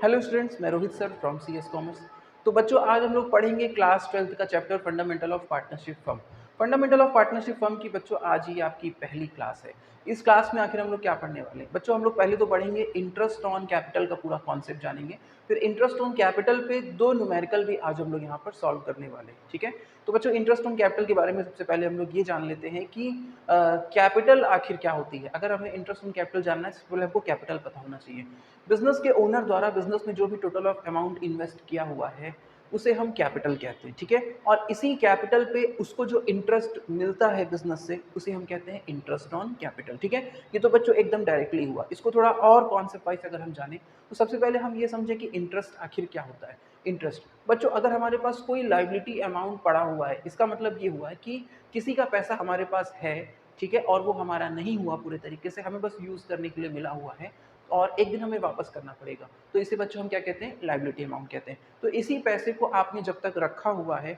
Hello students, मैं Rohit sir from CS commerce. तो बच्चों, आज हम लोग पढ़ेंगे क्लास 12th का chapter fundamental of partnership firm. Fundamental of partnership firm की बच्चों आज ही आपकी पहली क्लास है। इस क्लास में आखिर हम लोग क्या पढ़ने वाले हैं बच्चों? हम लोग पहले तो पढ़ेंगे इंटरेस्ट ऑन कैपिटल का पूरा कॉन्सेप्ट जानेंगे। फिर इंटरेस्ट ऑन कैपिटल पे दो न्यूमेरिकल भी आज हम लोग यहाँ पर सॉल्व करने वाले हैं, ठीक है। तो बच्चों, इंटरेस्ट ऑन कैपिटल के बारे में सबसे पहले हम लोग ये जान लेते हैं कि कैपिटल आखिर क्या होती है। अगर हमें इंटरेस्ट ऑन कैपिटल जानना है, सबसे पहले हमको कैपिटल पता होना चाहिए। बिजनेस के ओनर द्वारा बिजनेस में जो भी टोटल ऑफ अमाउंट इन्वेस्ट किया हुआ है उसे हम कैपिटल कहते हैं, ठीक है। और इसी कैपिटल पे उसको जो इंटरेस्ट मिलता है बिजनेस से उसे हम कहते हैं इंटरेस्ट ऑन कैपिटल, ठीक है। ये तो बच्चों एकदम डायरेक्टली हुआ। इसको थोड़ा और कॉन्सेप्ट वाइज अगर हम जाने तो सबसे पहले हम ये समझें कि इंटरेस्ट आखिर क्या होता है। इंटरेस्ट बच्चों, अगर हमारे पास कोई लाइबिलिटी अमाउंट पड़ा हुआ है, इसका मतलब ये हुआ है कि किसी का पैसा हमारे पास है, ठीक है, और वो हमारा नहीं हुआ पूरे तरीके से, हमें बस यूज करने के लिए मिला हुआ है और एक दिन हमें वापस करना पड़ेगा, तो इसे बच्चों हम क्या कहते हैं? लायबिलिटी अमाउंट कहते हैं। तो इसी पैसे को आपने जब तक रखा हुआ है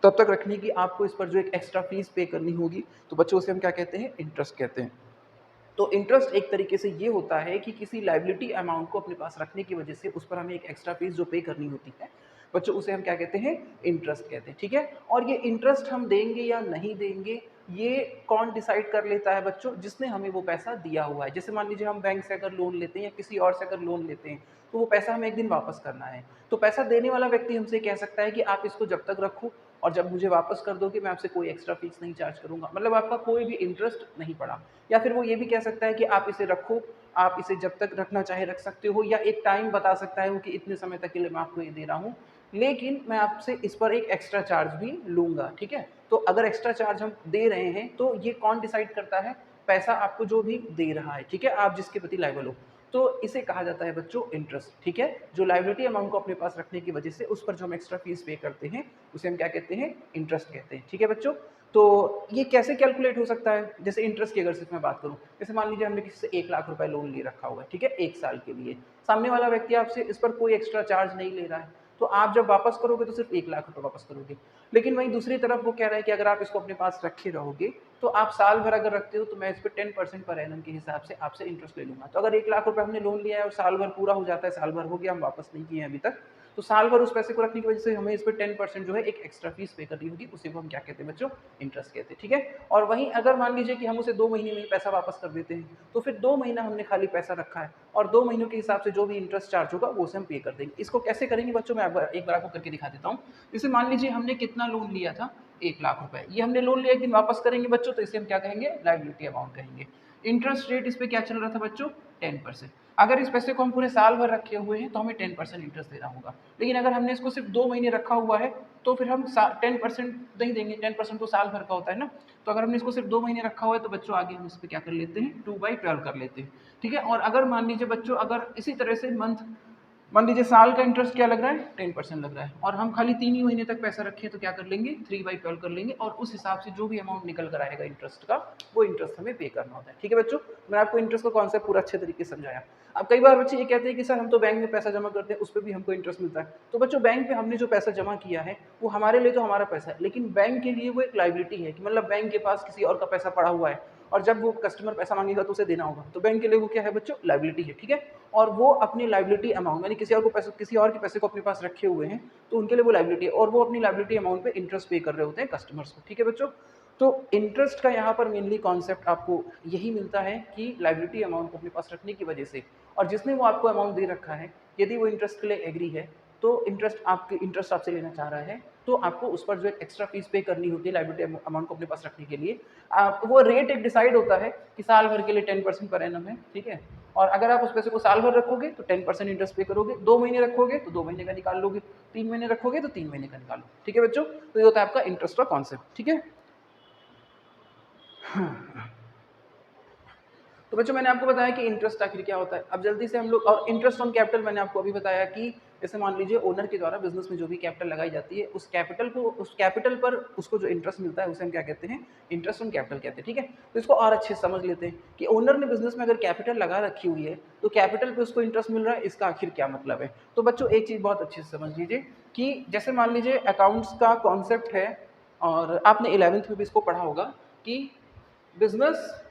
तब तक रखने की आपको इस पर जो एक एक्स्ट्रा फीस पे करनी होगी, तो बच्चों उसे हम क्या कहते हैं? इंटरेस्ट कहते हैं। तो इंटरेस्ट एक तरीके से ये होता है कि किसी लायबिलिटी अमाउंट को अपने पास रखने की वजह से उस पर हमें एक एक्स्ट्रा फीस जो पे करनी होती है बच्चों, उसे हम क्या कहते हैं? इंटरेस्ट कहते हैं, ठीक है। और ये इंटरेस्ट हम देंगे या नहीं देंगे, ये कौन डिसाइड कर लेता है बच्चों? जिसने हमें वो पैसा दिया हुआ है। जैसे मान लीजिए हम बैंक से अगर लोन लेते हैं या किसी और से अगर लोन लेते हैं, तो वो पैसा हमें एक दिन वापस करना है। तो पैसा देने वाला व्यक्ति हमसे कह सकता है कि आप इसको जब तक रखो और जब मुझे वापस कर दोगे मैं आपसे कोई एक्स्ट्रा फीस नहीं चार्ज करूंगा, मतलब आपका कोई भी इंटरेस्ट नहीं पड़ा। या फिर वो ये भी कह सकता है कि आप इसे रखो, आप इसे जब तक रखना चाहे रख सकते हो, या एक टाइम बता सकता है वो कि इतने समय तक के लिए मैं आपको ये दे रहा हूँ, लेकिन मैं आपसे इस पर एक एक्स्ट्रा चार्ज भी लूंगा, ठीक है। तो अगर एक्स्ट्रा चार्ज हम दे रहे हैं तो ये कौन डिसाइड करता है? पैसा आपको जो भी दे रहा है, ठीक है, आप जिसके प्रति लायबल हो, तो इसे कहा जाता है बच्चों इंटरेस्ट, ठीक है। जो लायबिलिटी अमाउंट को अपने पास रखने की वजह से उस पर जो हम एक्स्ट्रा फीस पे करते हैं उसे हम क्या कहते हैं? इंटरेस्ट कहते हैं, ठीक है बच्चों। तो ये कैसे कैलकुलेट हो सकता है? जैसे इंटरेस्ट की अगर सिर्फ मैं बात करूं, जैसे मान लीजिए हमने किसी से 1 लाख रुपए लोन ले रखा हुआ है, ठीक है, 1 साल के लिए। सामने वाला व्यक्ति आपसे इस पर कोई एक्स्ट्रा चार्ज नहीं ले रहा है, तो आप जब वापस करोगे तो सिर्फ 1 लाख रुपए वापस करोगे। लेकिन वहीं दूसरी तरफ वो कह रहा है कि अगर आप इसको अपने पास रखे रहोगे तो आप साल भर अगर रखते हो तो मैं इस पर 10% पर एनम के हिसाब से आपसे इंटरेस्ट ले लूंगा। तो अगर 1 लाख रुपए हमने लोन लिया है और साल भर पूरा हो जाता है, साल भर हो गया, हम वापस नहीं किए हैं अभी तक, तो साल भर उस पैसे को रखने की वजह से हमें इस पर 10% जो है एक एक्स्ट्रा फीस पे करनी होगी, उसी को हम क्या कहते हैं बच्चों? इंटरेस्ट कहते हैं, ठीक है। और वहीं अगर मान लीजिए कि हम उसे 2 महीने में ही पैसा वापस कर देते हैं, तो फिर 2 महीना हमने खाली पैसा रखा है और 2 महीनों के हिसाब से जो भी इंटरेस्ट चार्ज होगा वो उसे हम पे कर देंगे। इसको कैसे करेंगे बच्चों? मैं एक बार आपको करके दिखा देता हूँ। जैसे मान लीजिए हमने कितना लोन लिया था? 1 लाख रुपए। ये हमने लोन लिया, एक दिन वापस करेंगे बच्चों, तो इसे हम क्या कहेंगे? लायबिलिटी अमाउंट कहेंगे। इंटरेस्ट रेट इस पे क्या चल रहा था बच्चों? 10%। अगर इस पैसे को हम पूरे साल भर रखे हुए हैं तो हमें 10% इंटरेस्ट देना होगा। लेकिन अगर हमने इसको सिर्फ 2 महीने रखा हुआ है तो फिर हम 10% नहीं देंगे, 10% तो साल भर का होता है ना। तो अगर हमने इसको सिर्फ 2 महीने रखा हुआ है तो बच्चों आगे हम इस पर क्या कर लेते हैं? 2/12 कर लेते हैं, ठीक है। और अगर मान लीजिए बच्चों, अगर इसी तरह से मान लीजिए साल का इंटरेस्ट क्या लग रहा है? 10% लग रहा है, और हम खाली 3 ही महीने तक पैसा रखें तो क्या कर लेंगे? 3/12 कर लेंगे, और उस हिसाब से जो भी अमाउंट निकल कर आएगा इंटरेस्ट का, वो इंटरेस्ट हमें पे करना होता है, ठीक है बच्चों। मैं आपको इंटरेस्ट का कॉन्सेप्ट पूरा अच्छे तरीके से समझाया। अब कई बार बच्चे ये कहते हैं कि सर हम तो बैंक में पैसा जमा करते हैं, उस पर भी हमको इंटरेस्ट मिलता है। तो बच्चों, बैंक में हमने जो पैसा जमा किया है वो हमारे लिए तो हमारा पैसा है, लेकिन बैंक के लिए वो एक लायबिलिटी है कि मतलब बैंक के पास किसी और का पैसा पड़ा हुआ है और जब वो कस्टमर पैसा मांगेगा तो उसे देना होगा, तो बैंक के लिए वो क्या है बच्चों? लायबिलिटी है, ठीक है। और वो अपनी लायबिलिटी अमाउंट, यानी किसी और को पैसे, किसी और के पैसे को अपने पास रखे हुए हैं, तो उनके लिए वो लायबिलिटी है, और वो अपनी लायबिलिटी अमाउंट पे इंटरेस्ट पे कर रहे होते हैं कस्टमर्स को, ठीक है बच्चों। तो इंटरेस्ट का यहाँ पर मेनली कॉन्सेप्ट आपको यही मिलता है कि लायबिलिटी अमाउंट को अपने पास रखने की वजह से, और जिसने वो आपको अमाउंट दे रखा है, यदि वो इंटरेस्ट के लिए एग्री है, तो इंटरेस्ट आपसे लेना चाह रहा है, तो आपको उस पर जो एक एक्स्ट्रा फीस पे करनी होती है लायबिलिटी अमाउंट को अपने पास रखने के लिए। वो रेट एक डिसाइड होता है कि साल भर के लिए 10% पर एनम है, ठीक है। और अगर आप उस पैसे को साल भर रखोगे तो 10% इंटरेस्ट पे करोगे, 2 महीने रखोगे तो 2 महीने का निकाल लोगे, 3 महीने रखोगे तो 3 महीने का निकालो, ठीक है बच्चों। तो ये होता है आपका इंटरेस्ट का कॉन्सेप्ट, ठीक है। तो बच्चों, मैंने आपको बताया कि इंटरेस्ट आखिर क्या होता है। अब जल्दी से हम लोग, और इंटरेस्ट ऑन कैपिटल मैंने आपको अभी बताया कि जैसे मान लीजिए ओनर के द्वारा बिजनेस में जो भी कैपिटल लगाई जाती है, उस कैपिटल पर उसको जो इंटरेस्ट मिलता है उसे हम क्या कहते हैं? इंटरेस्ट ऑन कैपिटल कहते हैं, ठीक है। तो इसको और अच्छे से समझ लेते हैं कि ओनर ने बिजनेस में अगर कैपिटल लगा रखी हुई है तो कैपिटल पे उसको इंटरेस्ट मिल रहा है, इसका आखिर क्या मतलब है। तो बच्चों, एक चीज़ बहुत अच्छे से समझ लीजिए कि जैसे मान लीजिए अकाउंट्स का कॉन्सेप्ट है, और आपने 11th में भी इसको पढ़ा होगा कि बिजनेस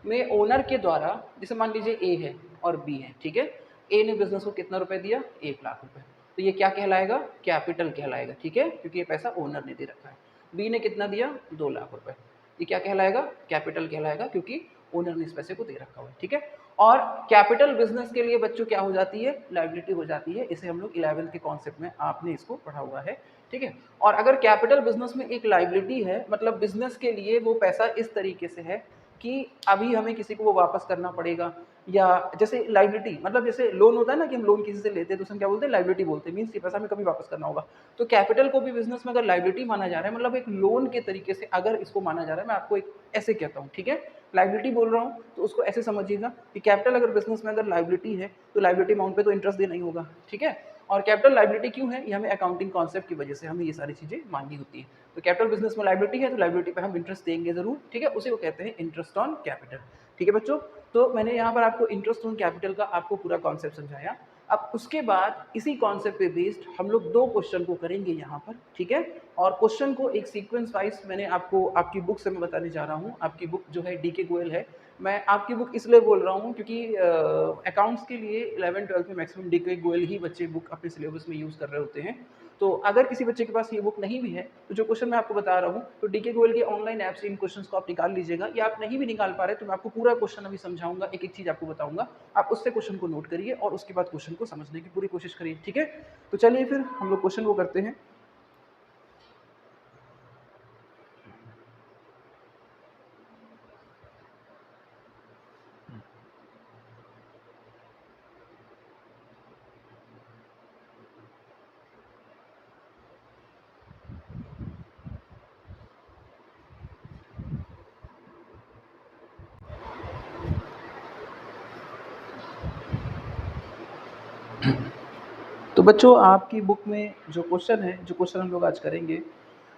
में ओनर के द्वारा, जैसे मान लीजिए ए है और बी है, ठीक है। ए ने बिजनेस को कितना रुपए दिया, 1,00,000 रुपए, तो ये क्या कहलाएगा, कैपिटल कहलाएगा, ठीक है, क्योंकि ये पैसा ओनर ने दे रखा है। बी ने कितना दिया, 2,00,000 रुपए, ये क्या कहलाएगा, कैपिटल कहलाएगा, क्योंकि ओनर ने इस पैसे को दे रखा हुआ है, ठीक है। और कैपिटल बिजनेस के लिए बच्चों क्या हो जाती है, लायबिलिटी हो जाती है। इसे हम लोग 11वीं के कॉन्सेप्ट में आपने इसको पढ़ा हुआ है, ठीक है। और अगर कैपिटल बिजनेस में एक लायबिलिटी है, मतलब बिजनेस के लिए वो पैसा इस तरीके से है कि अभी हमें किसी को वो वापस करना पड़ेगा, या जैसे लायबिलिटी मतलब जैसे लोन होता है ना कि हम लोन किसी से लेते हैं तो उसमें क्या बोलते हैं, लायबिलिटी बोलते हैं, मीन्स ये पैसा हमें कभी वापस करना होगा। तो कैपिटल को भी बिजनेस में अगर लायबिलिटी माना जा रहा है, मतलब एक लोन के तरीके से अगर इसको माना जा रहा है, मैं आपको एक ऐसे कहता हूँ, ठीक है, लायबिलिटी बोल रहा हूँ तो उसको ऐसे समझिएगा कि कैपिटल अगर बिजनेस में अगर लायबिलिटी है तो लायबिलिटी अमाउंट पे तो इंटरेस्ट देना ही होगा, ठीक है। और कैपिटल लायबिलिटी क्यों है, ये हमें अकाउंटिंग कॉन्सेप्ट की वजह से हमें ये सारी चीजें माननी होती है। तो कैपिटल बिजनेस में लायबिलिटी है तो लायबिलिटी पे हम इंटरेस्ट देंगे जरूर, ठीक है, उसे वो कहते हैं इंटरेस्ट ऑन कैपिटल, ठीक है बच्चों। तो मैंने यहाँ पर आपको इंटरेस्ट ऑन कैपिटल का आपको पूरा कॉन्सेप्ट समझाया। अब उसके बाद इसी कॉन्सेप्ट पे बेस्ड हम लोग 2 क्वेश्चन को करेंगे यहाँ पर, ठीक है। और क्वेश्चन को एक सीक्वेंस वाइज मैंने आपको आपकी बुक से मैं बताने जा रहा हूँ। आपकी बुक जो है डीके गोयल है। मैं आपकी बुक इसलिए बोल रहा हूँ क्योंकि अकाउंट्स के लिए 11th-12th में मैक्सिमम डीके गोयल ही बच्चे बुक अपने सिलेबस में यूज़ कर रहे होते हैं। तो अगर किसी बच्चे के पास ये बुक नहीं भी है तो जो क्वेश्चन मैं आपको बता रहा हूँ तो डीके गोयल के ऑनलाइन ऐप से इन क्वेश्चंस को आप निकाल लीजिएगा, या आप नहीं भी निकाल पा रहे तो मैं आपको पूरा क्वेश्चन अभी समझाऊंगा, एक एक चीज आपको बताऊंगा, आप उससे क्वेश्चन को नोट करिए और उसके बाद क्वेश्चन को समझने की पूरी कोशिश करिए, ठीक है। तो चलिए फिर हम लोग क्वेश्चन को करते हैं। तो बच्चों आपकी बुक में जो क्वेश्चन है, जो क्वेश्चन हम लोग आज करेंगे,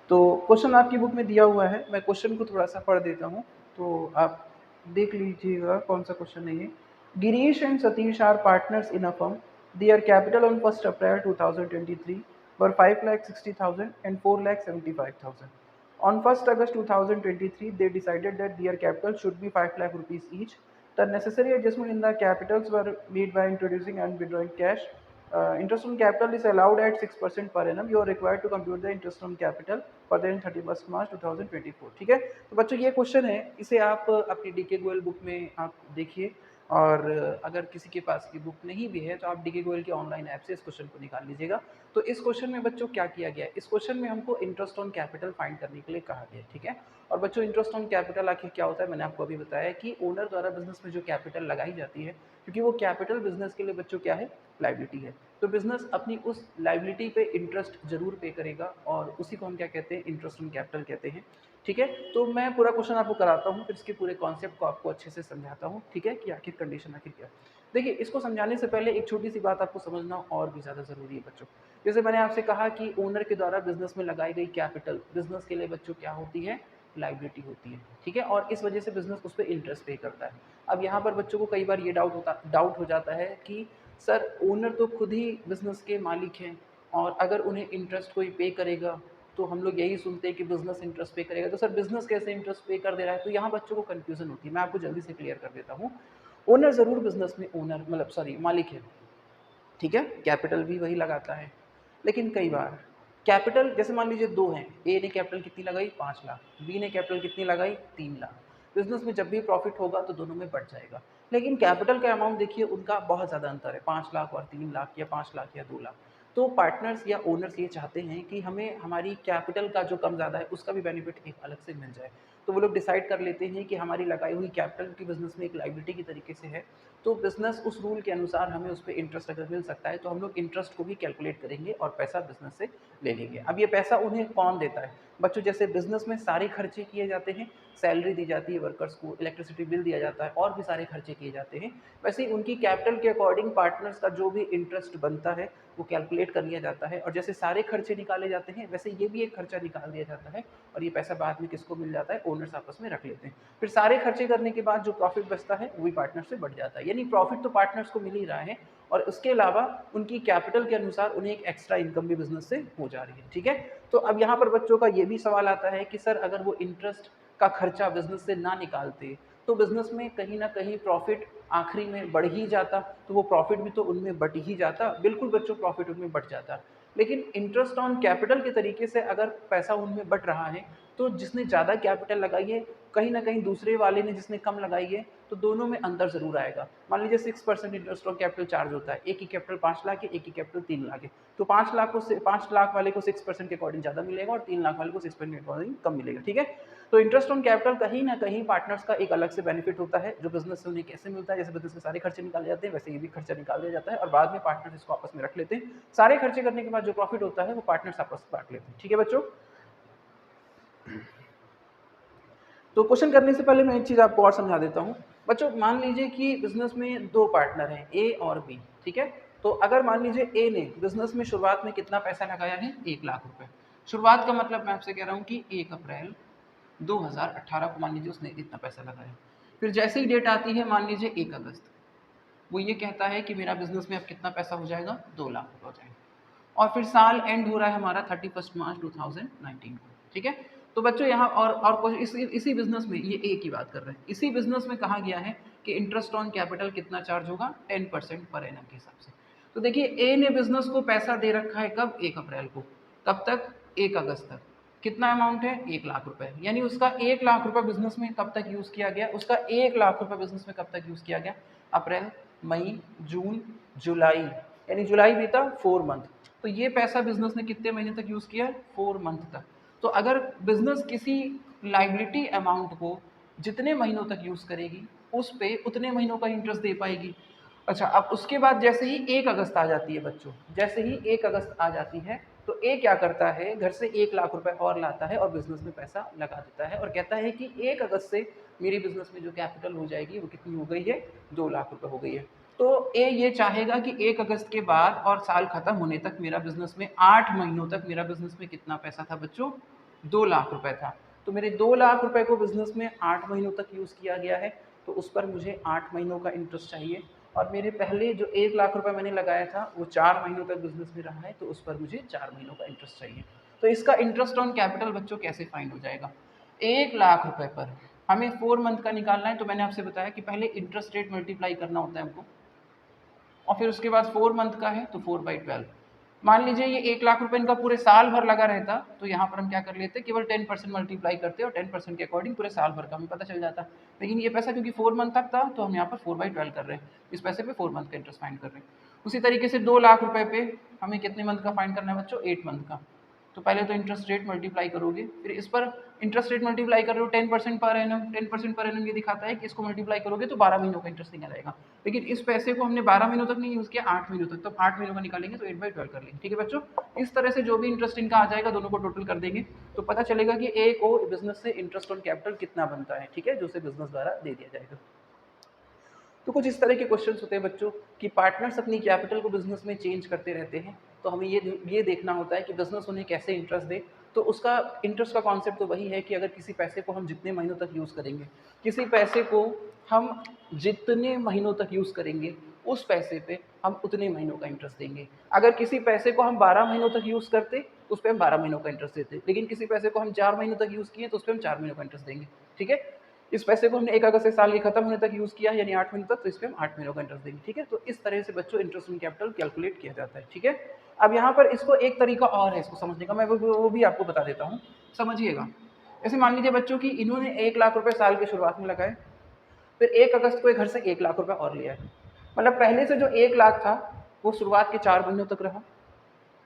तो क्वेश्चन आपकी बुक में दिया हुआ है। मैं क्वेश्चन को थोड़ा सा पढ़ देता हूँ तो आप देख लीजिएगा कौन सा क्वेश्चन है ये। Girish and Satish are partners in a firm, their capital on 1 April 2023 were 5,60,000 and 4,75,000. On 1st August 2023, they decided that their capital should be 5 lakh rupees each. The necessary adjustment in the capitals were made by introducing and withdrawing cash. Interest on capital is allowed at 6% per annum. You are required to compute the interest on capital for the 31st March 2024. ठीक है, तो बच्चों ये question है, इसे आप अपनी DK Goyal book में आप देखिए, और अगर किसी के पास की बुक नहीं भी है तो आप डीके गोयल के ऑनलाइन ऐप से इस क्वेश्चन को निकाल लीजिएगा। तो इस क्वेश्चन में बच्चों क्या किया गया है, इस क्वेश्चन में हमको इंटरेस्ट ऑन कैपिटल फाइंड करने के लिए कहा गया है, ठीक है। और बच्चों इंटरेस्ट ऑन कैपिटल आखिर क्या होता है, मैंने आपको अभी बताया कि ओनर द्वारा बिजनेस में जो कैपिटल लगाई जाती है, क्योंकि वो कैपिटल बिजनेस के लिए बच्चों क्या है, लायबिलिटी है, तो बिजनेस अपनी उस लायबिलिटी पे इंटरेस्ट जरूर पे करेगा और उसी को हम क्या कहते हैं, इंटरेस्ट ऑन कैपिटल कहते हैं, ठीक है। तो मैं पूरा क्वेश्चन आपको कराता हूँ, फिर इसके पूरे कॉन्सेप्ट को आपको अच्छे से समझाता हूँ, ठीक है, कि आखिर कंडीशन आखिर क्या है। देखिए, इसको समझाने से पहले एक छोटी सी बात आपको समझना और भी ज़्यादा ज़रूरी है बच्चों। जैसे मैंने आपसे कहा कि ओनर के द्वारा बिजनेस में लगाई गई कैपिटल बिजनेस के लिए बच्चों क्या होती है, लायबिलिटी होती है, ठीक है, और इस वजह से बिजनेस उस पर इंटरेस्ट पे करता है। अब यहाँ पर बच्चों को कई बार ये डाउट हो जाता है कि सर ओनर तो खुद ही बिजनेस के मालिक हैं और अगर उन्हें इंटरेस्ट कोई पे करेगा तो हम लोग यही सुनते हैं कि बिजनेस इंटरेस्ट पे करेगा, तो सर बिजनेस कैसे इंटरेस्ट पे कर दे रहा है, तो यहाँ बच्चों को कंफ्यूजन होती है। मैं आपको जल्दी से क्लियर कर देता हूँ। ओनर ज़रूर बिजनेस में ओनर मतलब सॉरी मालिक है, ठीक है, कैपिटल भी वही लगाता है, लेकिन कई बार कैपिटल जैसे मान लीजिए दो हैं, ए ने कैपिटल कितनी लगाई, 5 लाख, बी ने कैपिटल कितनी लगाई, 3 लाख। बिजनेस में जब भी प्रॉफिट होगा तो दोनों में बढ़ जाएगा, लेकिन कैपिटल का अमाउंट देखिए उनका बहुत ज़्यादा अंतर है, 5 लाख और 3 लाख, या 5 लाख या 2 लाख। तो पार्टनर्स या ओनर्स ये चाहते हैं कि हमें हमारी कैपिटल का जो कम ज़्यादा है उसका भी बेनिफिट एक अलग से मिल जाए। तो वो लोग डिसाइड कर लेते हैं कि हमारी लगाई हुई कैपिटल की बिजनेस में एक लायबिलिटी की तरीके से है, तो बिजनेस उस रूल के अनुसार हमें उस पर इंटरेस्ट अगर मिल सकता है तो हम लोग इंटरेस्ट को भी कैलकुलेट करेंगे और पैसा बिजनेस से ले लेंगे। अब ये पैसा उन्हें कौन देता है बच्चों, जैसे बिजनेस में सारे खर्चे किए जाते हैं, सैलरी दी जाती है वर्कर्स को, इलेक्ट्रिसिटी बिल दिया जाता है और भी सारे खर्चे किए जाते हैं, वैसे ही उनकी कैपिटल के अकॉर्डिंग पार्टनर्स का जो भी इंटरेस्ट बनता है वो कैलकुलेट कर लिया जाता है, और जैसे सारे खर्चे निकाले जाते हैं वैसे ये भी एक खर्चा निकाल दिया जाता है, और ये पैसा बाद में किसको मिल जाता है, ओनर्स आपस में रख लेते हैं। फिर सारे खर्चे करने के बाद जो प्रॉफिट बचता है वो भी पार्टनर से बढ़ जाता है, यानी प्रॉफिट तो पार्टनर्स को मिल ही रहा है और उसके अलावा उनकी कैपिटल के अनुसार उन्हें एक एक्स्ट्रा इनकम भी बिजनेस से हो जा रही है, ठीक है। तो अब यहाँ पर बच्चों का ये भी सवाल आता है कि सर अगर वो इंटरेस्ट का खर्चा बिजनेस से ना निकालते तो बिजनेस में कहीं ना कहीं प्रॉफिट आखिरी में बढ़ ही जाता, तो वो प्रॉफिट भी तो उनमें बढ़ ही जाता, बिल्कुल बच्चों प्रॉफिट उनमें बढ़ जाता। लेकिन इंटरेस्ट ऑन कैपिटल के तरीके से अगर पैसा उनमें बढ़ रहा है, तो जिसने ज़्यादा कैपिटल लगाई है कहीं ना कहीं दूसरे वाले ने जिसने कम लगाई है, तो दोनों में अंतर जरूर आएगा। मान लीजिए 6% इंटरेस्ट ऑन कैपिटल चार्ज होता है, एक ही कैपिटल 5 लाख है, एक ही कैपिटल 3 लाख है, तो 5 लाख वाले को 6% के अकॉर्डिंग ज़्यादा मिलेगा और 3 लाख वाले को 6% के अकॉर्डिंग कम मिलेगा। ठीक है, तो इंटरेस्ट ऑन कैपिटल कहीं ना कहीं पार्टनर्स का एक अलग से बेनिफिट होता है, जो बिजनेस से उन्हें कैसे मिलता है। जैसे बिजनेस के सारे खर्चे निकाले जाते हैं, वैसे ये भी खर्चा निकाल दिया जाता है और बाद में पार्टनर्स इसको आपस में रख लेते हैं। सारे खर्चे करने के बाद जो प्रॉफिट होता है वो पार्टनर्स आपस में बांट लेते हैं। ठीक है बच्चों, तो क्वेश्चन करने से पहले मैं एक चीज़ आपको और समझा देता हूँ। बच्चों मान लीजिए कि बिजनेस में दो पार्टनर हैं, ए और बी। ठीक है, तो अगर मान लीजिए ए ने बिजनेस में शुरुआत में कितना पैसा लगाया है, 1 लाख रुपए। शुरुआत का मतलब मैं आपसे कह रहा हूँ कि 1 अप्रैल 2018 को मान लीजिए उसने इतना पैसा लगाया। फिर जैसे ही डेट आती है मान लीजिए 1 अगस्त, वो ये कहता है कि मेरा बिजनेस में अब कितना पैसा हो जाएगा, 2 लाख रुपये हो जाएगा। और फिर साल एंड हो रहा है हमारा 31 मार्च 2019 को। ठीक है, तो बच्चों यहाँ और कुछ इसी बिजनेस में, ये ए की बात कर रहे हैं, इसी बिजनेस में कहा गया है कि इंटरेस्ट ऑन कैपिटल कितना चार्ज होगा, 10% पर एनम के हिसाब से। तो देखिए ए ने बिजनेस को पैसा दे रखा है कब, 1 अप्रैल को, कब तक, 1 अगस्त तक। कितना अमाउंट है, 1 लाख रुपए। यानी उसका 1 लाख रुपए बिजनेस में कब तक यूज किया गया, उसका 1 लाख रुपए बिजनेस में कब तक यूज किया गया, अप्रैल, मई, जून, जुलाई, यानी जुलाई बीता 4 मंथ। तो ये पैसा बिजनेस ने कितने महीने तक यूज किया, 4 मंथ तक। तो अगर बिजनेस किसी लाइबिलिटी अमाउंट को जितने महीनों तक यूज करेगी, उस पे उतने महीनों का इंटरेस्ट दे पाएगी। अच्छा, अब उसके बाद जैसे ही 1 अगस्त आ जाती है बच्चों, जैसे ही 1 अगस्त आ जाती है, तो ए क्या करता है, घर से 1 लाख रुपए और लाता है और बिजनेस में पैसा लगा देता है और कहता है कि 1 अगस्त से मेरी बिजनेस में जो कैपिटल हो जाएगी वो कितनी हो गई है, 2 लाख रुपए हो गई है। तो ए ये चाहेगा कि 1 अगस्त के बाद और साल खत्म होने तक मेरा बिजनेस में 8 महीनों तक मेरा बिजनेस में कितना पैसा था बच्चों, 2 लाख रुपए था। तो मेरे 2 लाख रुपए को बिजनेस में 8 महीनों तक यूज किया गया है, तो उस पर मुझे 8 महीनों का इंटरेस्ट चाहिए। और मेरे पहले जो 1 लाख रुपए मैंने लगाया था वो 4 महीनों तक बिजनेस में रहा है, तो उस पर मुझे 4 महीनों का इंटरेस्ट चाहिए। तो इसका इंटरेस्ट ऑन कैपिटल बच्चों कैसे फाइंड हो जाएगा, 1 लाख रुपए पर हमें 4 मंथ का निकालना है। तो मैंने आपसे बताया कि पहले इंटरेस्ट रेट मल्टीप्लाई करना होता है हमको, और फिर उसके बाद 4 मंथ का है तो 4/12। मान लीजिए ये 1 लाख रुपए इनका पूरे साल भर लगा रहता, तो यहाँ पर हम क्या कर लेते, केवल 10% मल्टीप्लाई करते और 10% के अकॉर्डिंग पूरे साल भर का हमें पता चल जाता। लेकिन ये पैसा क्योंकि 4 मंथ तक था, तो हम यहाँ पर 4/12 कर रहे हैं, इस पैसे पे 4 मंथ का इंटरेस्ट फाइंड कर रहे हैं। उसी तरीके से 2 लाख रुपए पे हमें कितने मंथ का फाइंड करना है बच्चों, 8 मंथ का। तो पहले तो इंटरेस्ट रेट मल्टीप्लाई करोगे, फिर इस पर इंटरेस्ट रेट मल्टीप्लाई कर रहे हो 10% पर एनम, 10% पर एनम ये दिखाता है कि इसको मल्टीप्लाई करोगे तो 12 महीनों का इंटरेस्ट निकल आएगा। लेकिन इस पैसे को हमने 12 महीनों तक नहीं यूज़ किया, 8 महीनों तक, तो 8 महीनों का निकालेंगे तो 8/12 कर लेंगे। ठीक है बच्चों, इस तरह से जो भी इंटरेस्ट इनका आ जाएगा दोनों को टोटल कर देंगे, तो पता चलेगा कि ए को बिजनेस से इंटरेस्ट ऑन कैपिटल कितना बनता है। ठीक है, जो उसे बिजनेस द्वारा दे दिया जाएगा। तो कुछ इस तरह के क्वेश्चंस होते हैं बच्चों कि पार्टनर्स अपनी कैपिटल को बिजनेस में चेंज करते रहते हैं, तो हमें ये देखना होता है कि बिजनेस उन्हें कैसे इंटरेस्ट दे। तो उसका इंटरेस्ट का कॉन्सेप्ट तो वही है कि अगर किसी पैसे को हम जितने महीनों तक यूज़ करेंगे, किसी पैसे को हम जितने महीनों तक यूज़ करेंगे, उस पैसे पे हम उतने महीनों का इंटरेस्ट देंगे। अगर किसी पैसे को हम 12 महीनों तक यूज़ करते, तो उस पर हम 12 महीनों का इंटरेस्ट देते, लेकिन किसी पैसे को हम 4 महीनों तक यूज़ किए तो उस पर हम 4 महीनों का इंटरेस्ट देंगे। ठीक है, इस पैसे को हमने 1 अगस्त से साल के खत्म होने तक यूज़ किया, यानी 8 महीने तक, तो इस पर हम 8 महीनों का इंटरेस्ट देंगे। ठीक है, तो इस तरह से बच्चों इंटरेस्ट ऑन कैपिटल कैलकुलेट किया जाता है। ठीक है, अब यहाँ पर इसको एक तरीका और है इसको समझने का, मैं वो भी आपको बता देता हूँ, समझिएगा। जैसे मान लीजिए बच्चों की इन्होंने 1 लाख रुपए साल की शुरुआत में लगाए, फिर 1 अगस्त को घर से 1 लाख रुपए और लिया है, मतलब पहले से जो 1 लाख था वो शुरुआत के 4 महीनों तक रहा,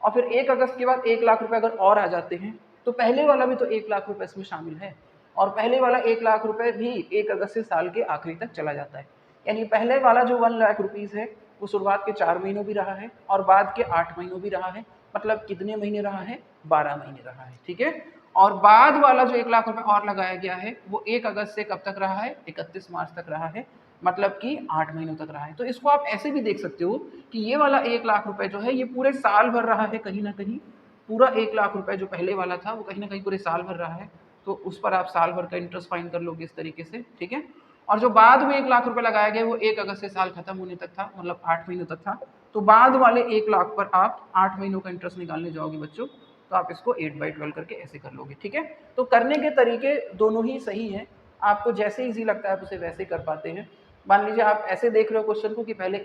और फिर 1 अगस्त के बाद 1 लाख रुपए अगर और आ जाते हैं, तो पहले वाला भी तो 1 लाख रुपए इसमें शामिल है, और पहले वाला 1 लाख रुपए भी 1 अगस्त से साल के आखिरी तक चला जाता है। यानी पहले वाला जो 1 लाख रुपीज़ है वो शुरुआत के 4 महीनों भी रहा है और बाद के 8 महीनों भी रहा है, मतलब कितने महीने रहा है, 12 महीने रहा है। ठीक है, और बाद वाला जो 1 लाख रुपए और लगाया गया है वो 1 अगस्त से कब तक रहा है, 31 मार्च तक रहा है, मतलब कि 8 महीनों तक रहा है। तो इसको आप ऐसे भी देख सकते हो कि ये वाला 1 लाख रुपए जो है ये पूरे साल भर रहा है, कहीं ना कहीं पूरा 1 लाख रुपए जो पहले वाला था वो कहीं ना कहीं पूरे साल भर रहा है, तो उस पर आप साल भर का इंटरेस्ट फाइंड कर लोगे इस तरीके से। ठीक है, और जो बाद में 1 लाख रुपए लगाया गया वो 1 अगस्त से साल खत्म होने तक था, मतलब 8 महीनों तक था, तो बाद वाले 1 लाख पर आप 8 महीनों का इंटरेस्ट निकालने जाओगे बच्चों, तो आप इसको 8/12 करके ऐसे कर लोगे। ठीक है, तो करने के तरीके दोनों ही सही हैं, आपको जैसे ईजी लगता है आप उसे वैसे कर पाते हैं। मान लीजिए आप ऐसे देख रहे हो क्वेश्चन को कि पहले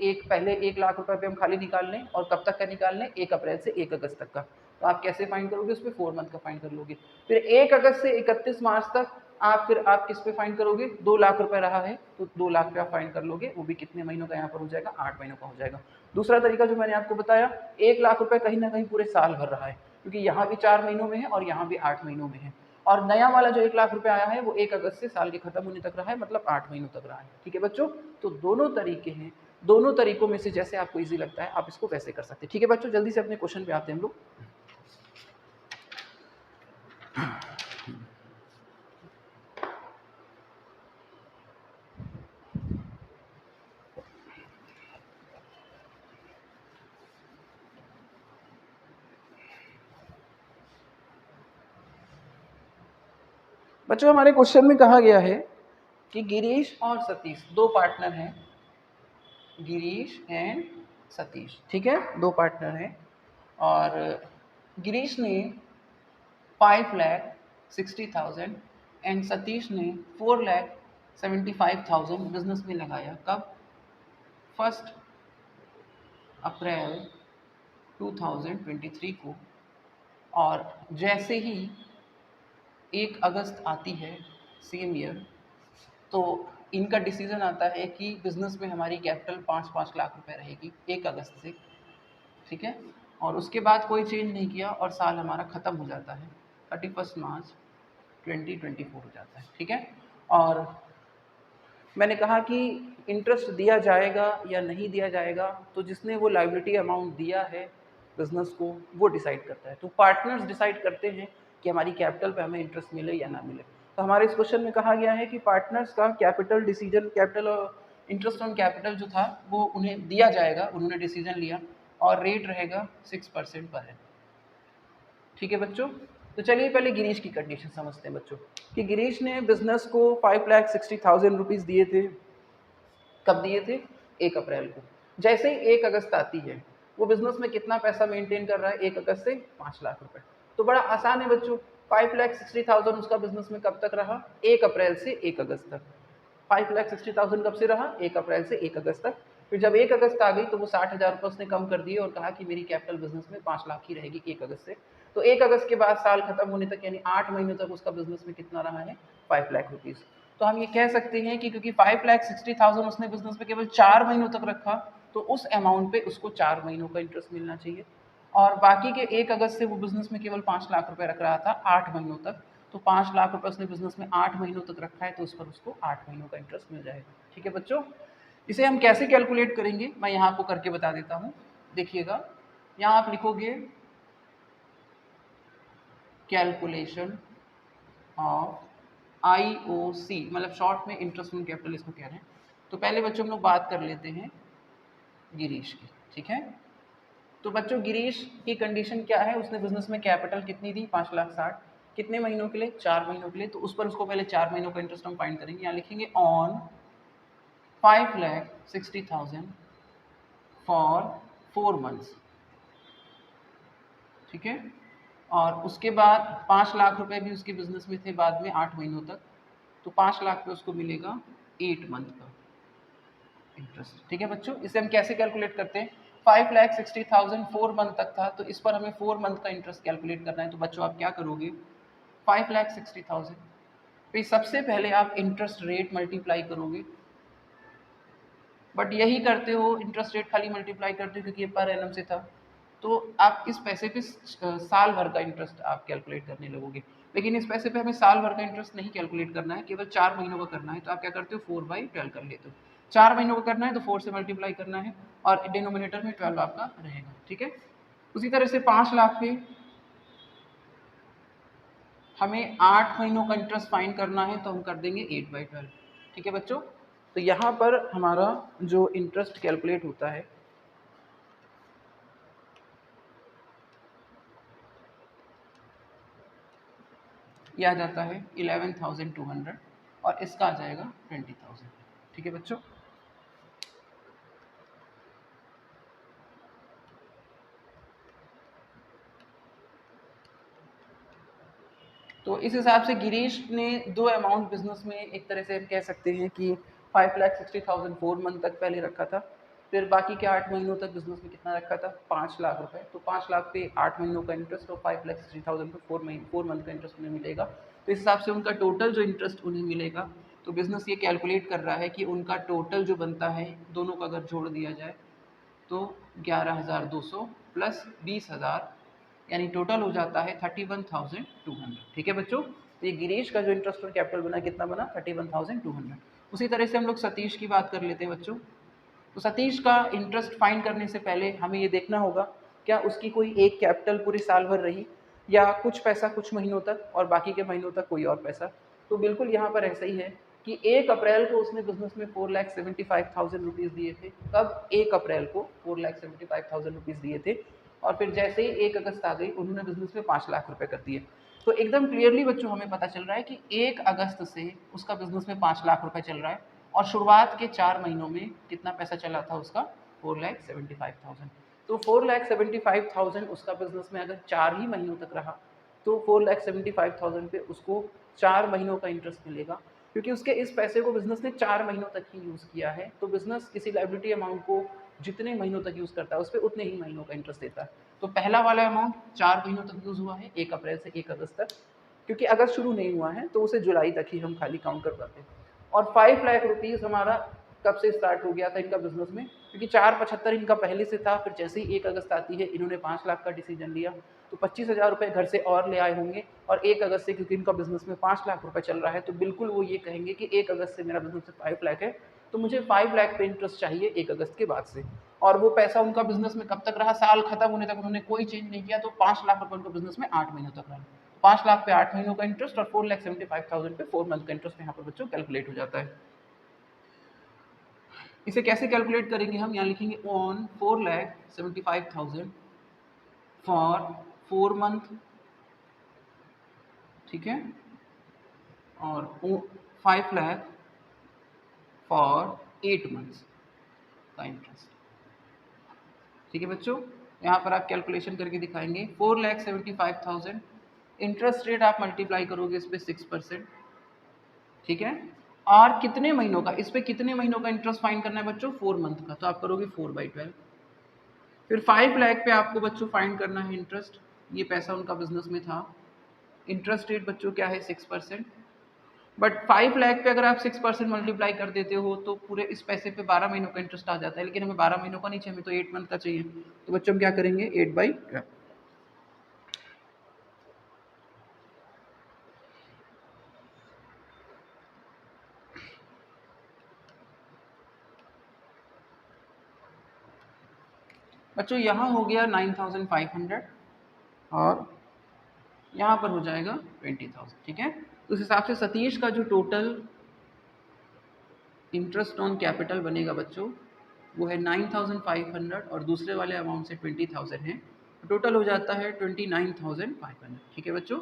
1 लाख रुपए पे हम खाली निकाल लें, और कब तक का निकाल लें, 1 अप्रैल से 1 अगस्त तक का। तो आप कैसे फाइंड करोगे, उस पर 4 मंथ का फाइंड कर लोगे। फिर 1 अगस्त से 31 मार्च तक आप किस पे फाइंड करोगे, 2 लाख रुपए रहा है तो 2 लाख पे आप फाइंड कर लोगे, वो भी कितने महीनों का यहाँ पर हो जाएगा, 8 महीनों का हो जाएगा। दूसरा तरीका जो मैंने आपको बताया, 1 लाख रुपए कहीं ना कहीं पूरे साल भर रहा है, क्योंकि यहाँ भी 4 महीनों में है और यहाँ भी 8 महीनों में है। और नया वाला जो 1 लाख रुपए आया है वो 1 अगस्त से साल के खत्म होने तक रहा है, मतलब 8 महीनों तक रहा है। ठीक है बच्चों, तो दोनों तरीके हैं, दोनों तरीकों में से जैसे आपको इजी लगता है आप इसको वैसे कर सकते हैं। ठीक है बच्चों, जल्दी से अपने क्वेश्चन पे आते हैं हम लोग। बच्चों हमारे क्वेश्चन में कहा गया है कि गिरीश और सतीश दो पार्टनर हैं, गिरीश एंड सतीश, ठीक है, दो पार्टनर हैं। और गिरीश ने 5,60,000 एंड सतीश ने 4,75,000 बिजनेस में लगाया। कब? 1 अप्रैल 2023 को। और जैसे ही 1 अगस्त आती है सेम ईयर, तो इनका डिसीजन आता है कि बिजनेस में हमारी कैपिटल 5-5 लाख रुपए रहेगी 1 अगस्त से, ठीक है। और उसके बाद कोई चेंज नहीं किया और साल हमारा ख़त्म हो जाता है 31 मार्च 2024 हो जाता है, ठीक है। और मैंने कहा कि इंटरेस्ट दिया जाएगा या नहीं दिया जाएगा, तो जिसने वो लायबिलिटी अमाउंट दिया है बिजनेस को वो डिसाइड करता है। तो पार्टनर्स डिसाइड करते हैं कि हमारी कैपिटल पे हमें इंटरेस्ट मिले या ना मिले। तो हमारे इस क्वेश्चन में कहा गया है कि पार्टनर्स का कैपिटल डिसीजन, कैपिटल और इंटरेस्ट ऑन कैपिटल जो था वो उन्हें दिया जाएगा, उन्होंने डिसीजन लिया, और रेट रहेगा 6% पर है। ठीक है बच्चों, तो चलिए पहले गिरीश की कंडीशन समझते हैं बच्चों, कि गिरीश ने बिजनेस को 5,60,000 रुपीज़ दिए थे। कब दिए थे? 1 अप्रैल को। जैसे ही 1 अगस्त आती है, वो बिजनेस में कितना पैसा मेंटेन कर रहा है 1 अगस्त से? 5 लाख रुपए। तो बड़ा आसान है बच्चों, 5,60,000 उसका बिजनेस में कब तक रहा? 1 अप्रैल से 1 अगस्त तक। 5,60,000 कब से रहा? 1 अप्रैल से 1 अगस्त तक। फिर जब 1 अगस्त आ गई तो वो 60,000 रुपये उसने कम कर दिए और कहा कि मेरी कैपिटल बिजनेस में 5 लाख ही रहेगी 1 अगस्त से। तो 1 अगस्त के बाद साल खत्म होने तक यानी 8 महीनों तक उसका बिजनेस में कितना रहा है? 5 लाख रुपीज़। तो हम ये कह सकते हैं कि क्योंकि 5,60,000 उसने बिजनेस में केवल 4 महीनों तक रखा, तो उस अमाउंट पे उसको 4 महीनों का इंटरेस्ट मिलना चाहिए। और बाकी के 1 अगस्त से वो बिजनेस में केवल 5 लाख रुपए रख रहा था 8 महीनों तक, तो 5 लाख रुपए उसने बिजनेस में 8 महीनों तक रखा है, तो उस पर उसको 8 महीनों का इंटरेस्ट मिल जाएगा। ठीक है बच्चों, इसे हम कैसे कैलकुलेट करेंगे मैं यहाँ आपको करके बता देता हूँ। देखिएगा, यहाँ आप लिखोगे कैलकुलेशन ऑफ IOC, मतलब शॉर्ट में इंटरेस्ट ऑन कैपिटल इसको कह रहे हैं। तो पहले बच्चों हम लोग बात कर लेते हैं गिरीश की, ठीक है। तो बच्चों गिरीश की कंडीशन क्या है, उसने बिजनेस में कैपिटल कितनी दी? 5,60,000। कितने महीनों के लिए? 4 महीनों के लिए। तो उस पर उसको पहले 4 महीनों का इंटरेस्ट हम फाइंड करेंगे। यहाँ लिखेंगे ऑन 5,60,000 फॉर 4 मंथ्स, ठीक है। और उसके बाद 5 लाख रुपए भी उसके बिजनेस में थे बाद में 8 महीनों तक, तो 5 लाख पे उसको मिलेगा 8 मंथ का इंटरेस्ट। ठीक है बच्चों, इसे हम कैसे कैलकुलेट करते हैं? 5,60,000 4 मंथ तक था, तो इस पर हमें 4 मंथ का इंटरेस्ट कैलकुलेट करना है। तो बच्चों आप क्या करोगे? 5,60,000 पे सबसे पहले आप इंटरेस्ट रेट मल्टीप्लाई करोगे, बट यही करते हो, इंटरेस्ट रेट खाली मल्टीप्लाई करते हो क्योंकि ये पर एनम से था। तो आप इस पैसे पे साल भर का इंटरेस्ट आप कैलकुलेट करने लगोगे, लेकिन इस पैसे पे हमें साल भर का इंटरेस्ट नहीं कैलकुलेट करना है, केवल 4 महीनों का करना है। तो आप क्या करते हो? 4/12 कर लेते हो। 4 महीनों का करना है तो 4 से मल्टीप्लाई करना है और डिनोमिनेटर में 12 आपका रहेगा, ठीक है। उसी तरह से 5 लाख पे हमें 8 महीनों का इंटरेस्ट फाइंड करना है, तो हम कर देंगे 8/12, ठीक है बच्चों। तो यहाँ पर हमारा जो इंटरेस्ट कैलकुलेट होता है यह आ जाता है 11,200 और इसका आ जाएगा 20,000, ठीक है बच्चों। तो इस हिसाब से गिरीश ने दो अमाउंट बिजनेस में एक तरह से हम कह सकते हैं कि 5,60,000 4 मंथ तक पहले रखा था। फिर बाकी के 8 महीनों तक बिजनेस में कितना रखा था, 5 लाख रुपए। तो 5 लाख पे 8 महीनों का इंटरेस्ट और 5,60,000 पे 4 मंथ का इंटरेस्ट उन्हें मिलेगा। तो इस हिसाब से उनका टोटल जो इंटरेस्ट उन्हें मिलेगा, तो बिजनेस ये कैलकुलेट कर रहा है कि उनका टोटल जो बनता है दोनों का अगर जोड़ दिया जाए तो 11,200 प्लस 20,000 यानी टोटल हो जाता है 31,200। ठीक है बच्चों, तो ये गिरीश का जो इंटरेस्ट ऑन कैपिटल बना कितना बना, 31,200। उसी तरह से हम लोग सतीश की बात कर लेते हैं बच्चों। तो सतीश का इंटरेस्ट फाइंड करने से पहले हमें ये देखना होगा क्या उसकी कोई एक कैपिटल पूरे साल भर रही, या कुछ पैसा कुछ महीनों तक और बाकी के महीनों तक कोई और पैसा। तो बिल्कुल यहाँ पर ऐसा ही है कि 1 अप्रैल को उसने बिजनेस में 4,75,000 रुपीज़ दिए थे। कब, 1 अप्रैल को 4,75,000 रुपीज़ दिए थे, और फिर जैसे ही 1 अगस्त आ गई उन्होंने बिजनेस में 5 लाख रुपए कर दिए। तो एकदम क्लियरली बच्चों हमें पता चल रहा है कि 1 अगस्त से उसका बिजनेस में 5 लाख रुपए चल रहा है, और शुरुआत के 4 महीनों में कितना पैसा चला था उसका, 4,75,000। तो 4,75,000 उसका बिजनेस में अगर 4 ही महीनों तक रहा तो 4,75,000 पे उसको 4 महीनों का इंटरेस्ट मिलेगा, क्योंकि उसके इस पैसे को बिजनेस ने 4 महीनों तक ही यूज़ किया है। तो बिजनेस किसी लाइबिलिटी अमाउंट को जितने महीनों तक यूज़ करता है उस पर उतने ही महीनों का इंटरेस्ट देता है। तो पहला वाला अमाउंट 4 महीनों तक यूज़ हुआ है, 1 अप्रैल से 1 अगस्त तक। क्योंकि अगस्त शुरू नहीं हुआ है तो उसे जुलाई तक ही हम खाली काउंट कर पाते हैं। और 5 लाख रुपीज़ हमारा कब से स्टार्ट हो गया था इनका बिजनेस में, क्योंकि 4,75 इनका पहले से था। फिर जैसे ही 1 अगस्त आती है इन्होंने 5 लाख का डिसीजन लिया, तो 25,000 रुपये घर से और ले आए होंगे। और 1 अगस्त से क्योंकि इनका बिजनेस में 5 लाख रुपए चल रहा है तो बिल्कुल वो ये कहेंगे कि 1 अगस्त से मेरा बिजनेस में 5 लाख है, तो मुझे 5 लाख पे इंटरेस्ट चाहिए 1 अगस्त के बाद से। और वो पैसा उनका बिजनेस में कब तक रहा, साल खत्म होने तक उन्होंने कोई चेंज नहीं किया। तो 5 लाख रुपए उनका बिजनेस में 8 महीनों तक रहा। 5 लाख पे 8 महीनों का इंटरेस्ट और 4,75,000 पे 4 मंथ का इंटरेस्ट यहाँ पर बच्चों कैलकुलेट हो जाता है। इसे कैसे कैलकुलेट करेंगे हम, यहाँ लिखेंगे ऑन 4,75,000 फॉर 4 मंथ, ठीक है, और 5 लाख फॉर 8 मंथ्स का इंटरेस्ट। ठीक है बच्चों, यहाँ पर आप कैलकुलेशन करके दिखाएंगे 4,75,000 इंटरेस्ट रेट आप मल्टीप्लाई करोगे इस पर 6%, ठीक है। और कितने महीनों का, इस पे कितने महीनों का इंटरेस्ट फाइंड करना है बच्चों, 4 मंथ का, तो आप करोगे 4/12। फिर 5 लाख पे आपको बच्चों फाइंड करना है इंटरेस्ट, ये पैसा उनका बिजनेस में था। इंटरेस्ट रेट बच्चों क्या है, 6%। बट 5 लाख पे अगर आप 6% मल्टीप्लाई कर देते हो तो पूरे इस पैसे पे 12 महीनों का इंटरेस्ट आ जाता है, लेकिन हमें 12 महीनों का नहीं चाहिए, हमें तो 8 मंथ का चाहिए। तो बच्चों हम क्या करेंगे, 8/12। बच्चों यहाँ हो गया 9,500 और यहाँ पर हो जाएगा 20,000, ठीक है। तो उस हिसाब से सतीश का जो टोटल इंटरेस्ट ऑन कैपिटल बनेगा बच्चों वो है 9,500 और दूसरे वाले अमाउंट से 20,000 है, टोटल हो जाता है 29,500, ठीक है बच्चों।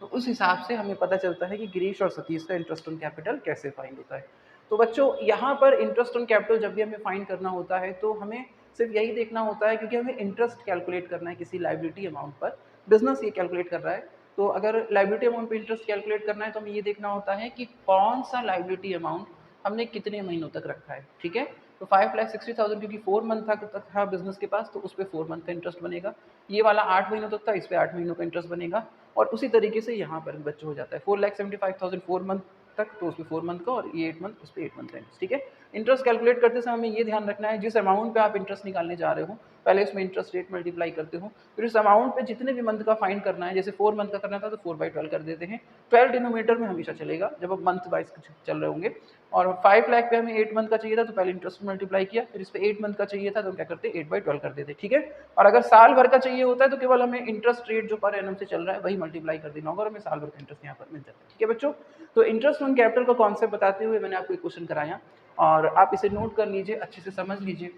तो उस हिसाब से हमें पता चलता है कि गिरीश और सतीश का इंटरेस्ट ऑन कैपिटल कैसे फाइंड होता है। तो बच्चों यहाँ पर इंटरेस्ट ऑन कैपिटल जब भी हमें फाइंड करना होता है तो हमें सिर्फ यही देखना होता है, क्योंकि हमें इंटरेस्ट कैलकुलेट करना है किसी लाइबिलिटी अमाउंट पर, बिजनेस ये कैलकुलेट कर रहा है। तो अगर लाइबिलिटी अमाउंट पर इंटरेस्ट कैलकुलेट करना है तो हमें ये देखना होता है कि कौन सा लाइबिलिटी अमाउंट हमने कितने महीनों तक रखा है, ठीक है। तो 5,60,000 क्योंकि 4 मंथ तक था बिजनेस के पास तो उस पर 4 मंथ का इंटरेस्ट बनेगा। ये वाला 8 महीनों तक था, इस पर 8 महीनों का इंटरेस्ट बनेगा। और उसी तरीके से यहाँ पर बच्चों हो जाता है 4,75,000 4 मंथ तक तो उस पर 4 मंथ का, और ये 8 मंथ उस पर 8 मंथ का इंटरेस्ट, ठीक है। इंटरेस्ट कैलकुलेट करते समय हमें ये ध्यान रखना है जिस अमाउंट पे आप इंटरेस्ट निकालने जा रहे हो पहले उसमें इंटरेस्ट रेट मल्टीप्लाई करते हो, फिर उस अमाउंट पे जितने भी मंथ का फाइंड करना है, जैसे 4 मंथ का करना था तो 4/12 कर देते हैं। 12 डिनोमिनेटर में हमेशा चलेगा जब आप मंथ वाइज चल रहे होंगे। और 5 लाख पे हमें 8 मंथ का चाहिए था तो पहले इंटरेस्ट मल्टीप्लाई किया, फिर इस पे 8 मंथ का चाहिए था तो हम क्या करते हैं 8/12 कर देते, ठीक है। और अगर साल भर का चाहिए होता है तो केवल हमें इंटरेस्ट रेट जो पर एनम से चल रहा है वही मल्टीप्लाई कर देना होगा और हमें साल भर का इंटरेस्ट यहाँ पर मिल जाता है, ठीक है बच्चों। तो इंटरेस्ट ऑन कैपिटल का कॉन्सेप्ट बताते हुए मैंने आपको एक क्वेश्चन कराया और आप इसे नोट कर लीजिए, अच्छे से समझ लीजिए।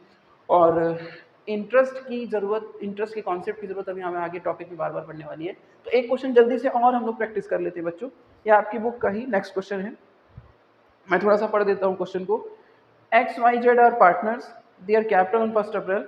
और इंटरेस्ट की ज़रूरत, इंटरेस्ट के कॉन्सेप्ट की ज़रूरत अभी हमें आगे टॉपिक में बार बार पढ़ने वाली है। तो एक क्वेश्चन जल्दी से और हम लोग प्रैक्टिस कर लेते हैं बच्चों, ये आपकी बुक का ही नेक्स्ट क्वेश्चन है। मैं थोड़ा सा पढ़ देता हूँ क्वेश्चन को। XYZ are partners, their capital on 1 April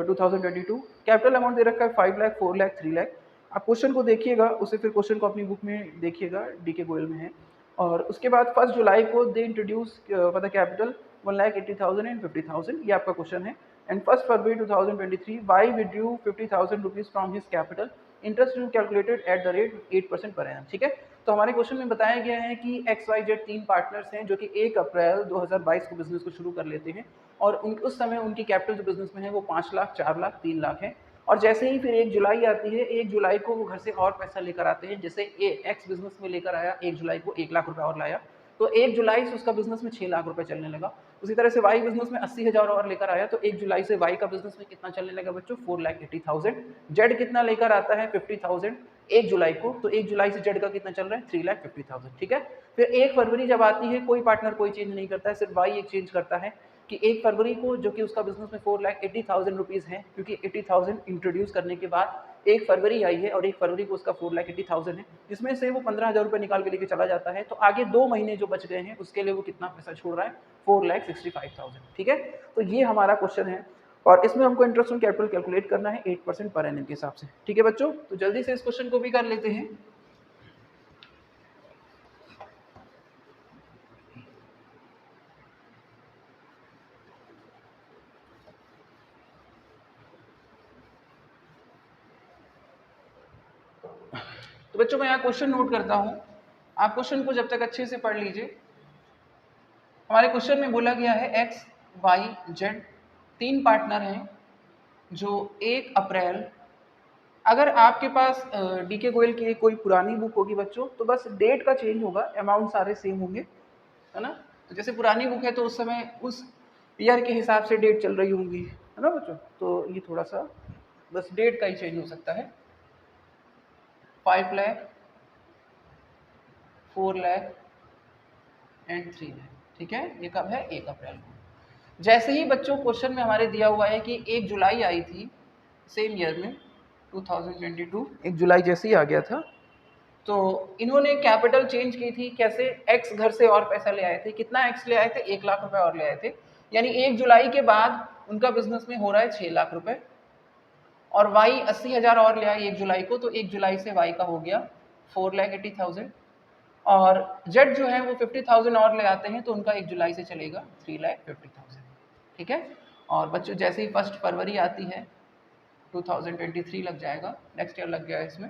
2022, capital amount दे रखा है 5 लाख 4 लाख 3 लाख। आप क्वेश्चन को देखिएगा, उसे फिर क्वेश्चन को अपनी बुक में देखिएगा, डीके गोयल में है। और उसके बाद 1 जुलाई को they introduce for the capital 1,80,000 and 50,000, ये आपका क्वेश्चन है। And 1 February 2023 Y withdrew 50,000 rupees from his capital, interest calculated at the rate 8% per annum. ठीक है, तो हमारे क्वेश्चन में बताया गया है कि XYZ 3 पार्टनर्स हैं जो कि 1 अप्रैल 2022 को बिजनेस को शुरू कर लेते हैं और उस समय उनकी कैपिटल जो बिजनेस में है वो 5 लाख, 4 लाख, 3 लाख है। और जैसे ही फिर 1 जुलाई आती है, 1 जुलाई को वो घर से और पैसा लेकर आते हैं। जैसे एक्स बिजनेस में लेकर आया 1 जुलाई को 1 लाख रुपए और लाया, तो 1 जुलाई से उसका बिजनेस में 6 लाख रुपए चलने लगा। उसी तरह से वाई बिजनेस में 80,000 और लेकर आया, तो 1 जुलाई से वाई का बिजनेस में कितना चलने लगा बच्चों? 4,80,000। जेड कितना लेकर आता है? 50,000 1 जुलाई को, तो 1 जुलाई से जेड का कितना चल रहा है? 3,50,000। ठीक है, फिर 1 फरवरी जब आती है, कोई पार्टनर कोई चेंज नहीं करता है, सिर्फ वाई एक चेंज करता है कि 1 फरवरी को जो कि उसका बिजनेस में 4,80,000 रुपीज़ है, क्योंकि 80,000 इंट्रोड्यूस करने के बाद 1 फरवरी आई है और 1 फरवरी को उसका 4,80,000 है, जिसमें से वो 15,000 रुपये निकाल के लेके चला जाता है। तो आगे 2 महीने जो बच गए हैं उसके लिए वो कितना पैसा छोड़ रहा है? 4,65,000। ठीक है, तो ये हमारा क्वेश्चन है और इसमें हमको इंटरेस्ट ऑन कैपिटल कैलकुलेट करना है 8% पर एनम के हिसाब से। ठीक है बच्चों, तो जल्दी से इस क्वेश्चन को भी कर लेते हैं। तो बच्चों मैं यहाँ क्वेश्चन नोट करता हूँ, आप क्वेश्चन को जब तक अच्छे से पढ़ लीजिए। हमारे क्वेश्चन में बोला गया है एक्स वाई जेड 3 पार्टनर हैं जो 1 अप्रैल, अगर आपके पास डीके गोयल की कोई पुरानी बुक होगी बच्चों, तो बस डेट का चेंज होगा, अमाउंट सारे सेम होंगे, है ना। तो जैसे पुरानी बुक है तो उस समय उस ईयर के हिसाब से डेट चल रही होंगी, है ना बच्चों। तो ये थोड़ा सा बस डेट का ही चेंज हो सकता है। 5 लाख, 4 लाख एंड 3 लाख। ठीक है, ये कब है? 1 अप्रैल को। जैसे ही बच्चों क्वेश्चन में हमारे दिया हुआ है कि 1 जुलाई आई थी सेम ईयर में 2022, 1 जुलाई जैसे ही आ गया था, तो इन्होंने कैपिटल चेंज की थी। कैसे? एक्स घर से और पैसा ले आए थे। कितना एक्स ले आए थे? 1 लाख रुपए और ले आए थे, यानी 1 जुलाई के बाद उनका बिजनेस में हो रहा है 6 लाख रुपए। और वाई 80,000 और ले आए 1 जुलाई को, तो 1 जुलाई से वाई का हो गया 4,80,000। और जेड जो है वो 50,000 और ले आते हैं, तो उनका 1 जुलाई से चलेगा 3,50,000। ठीक है, और बच्चों जैसे ही 1 फरवरी आती है 2023 लग जाएगा, नेक्स्ट ईयर लग गया इसमें।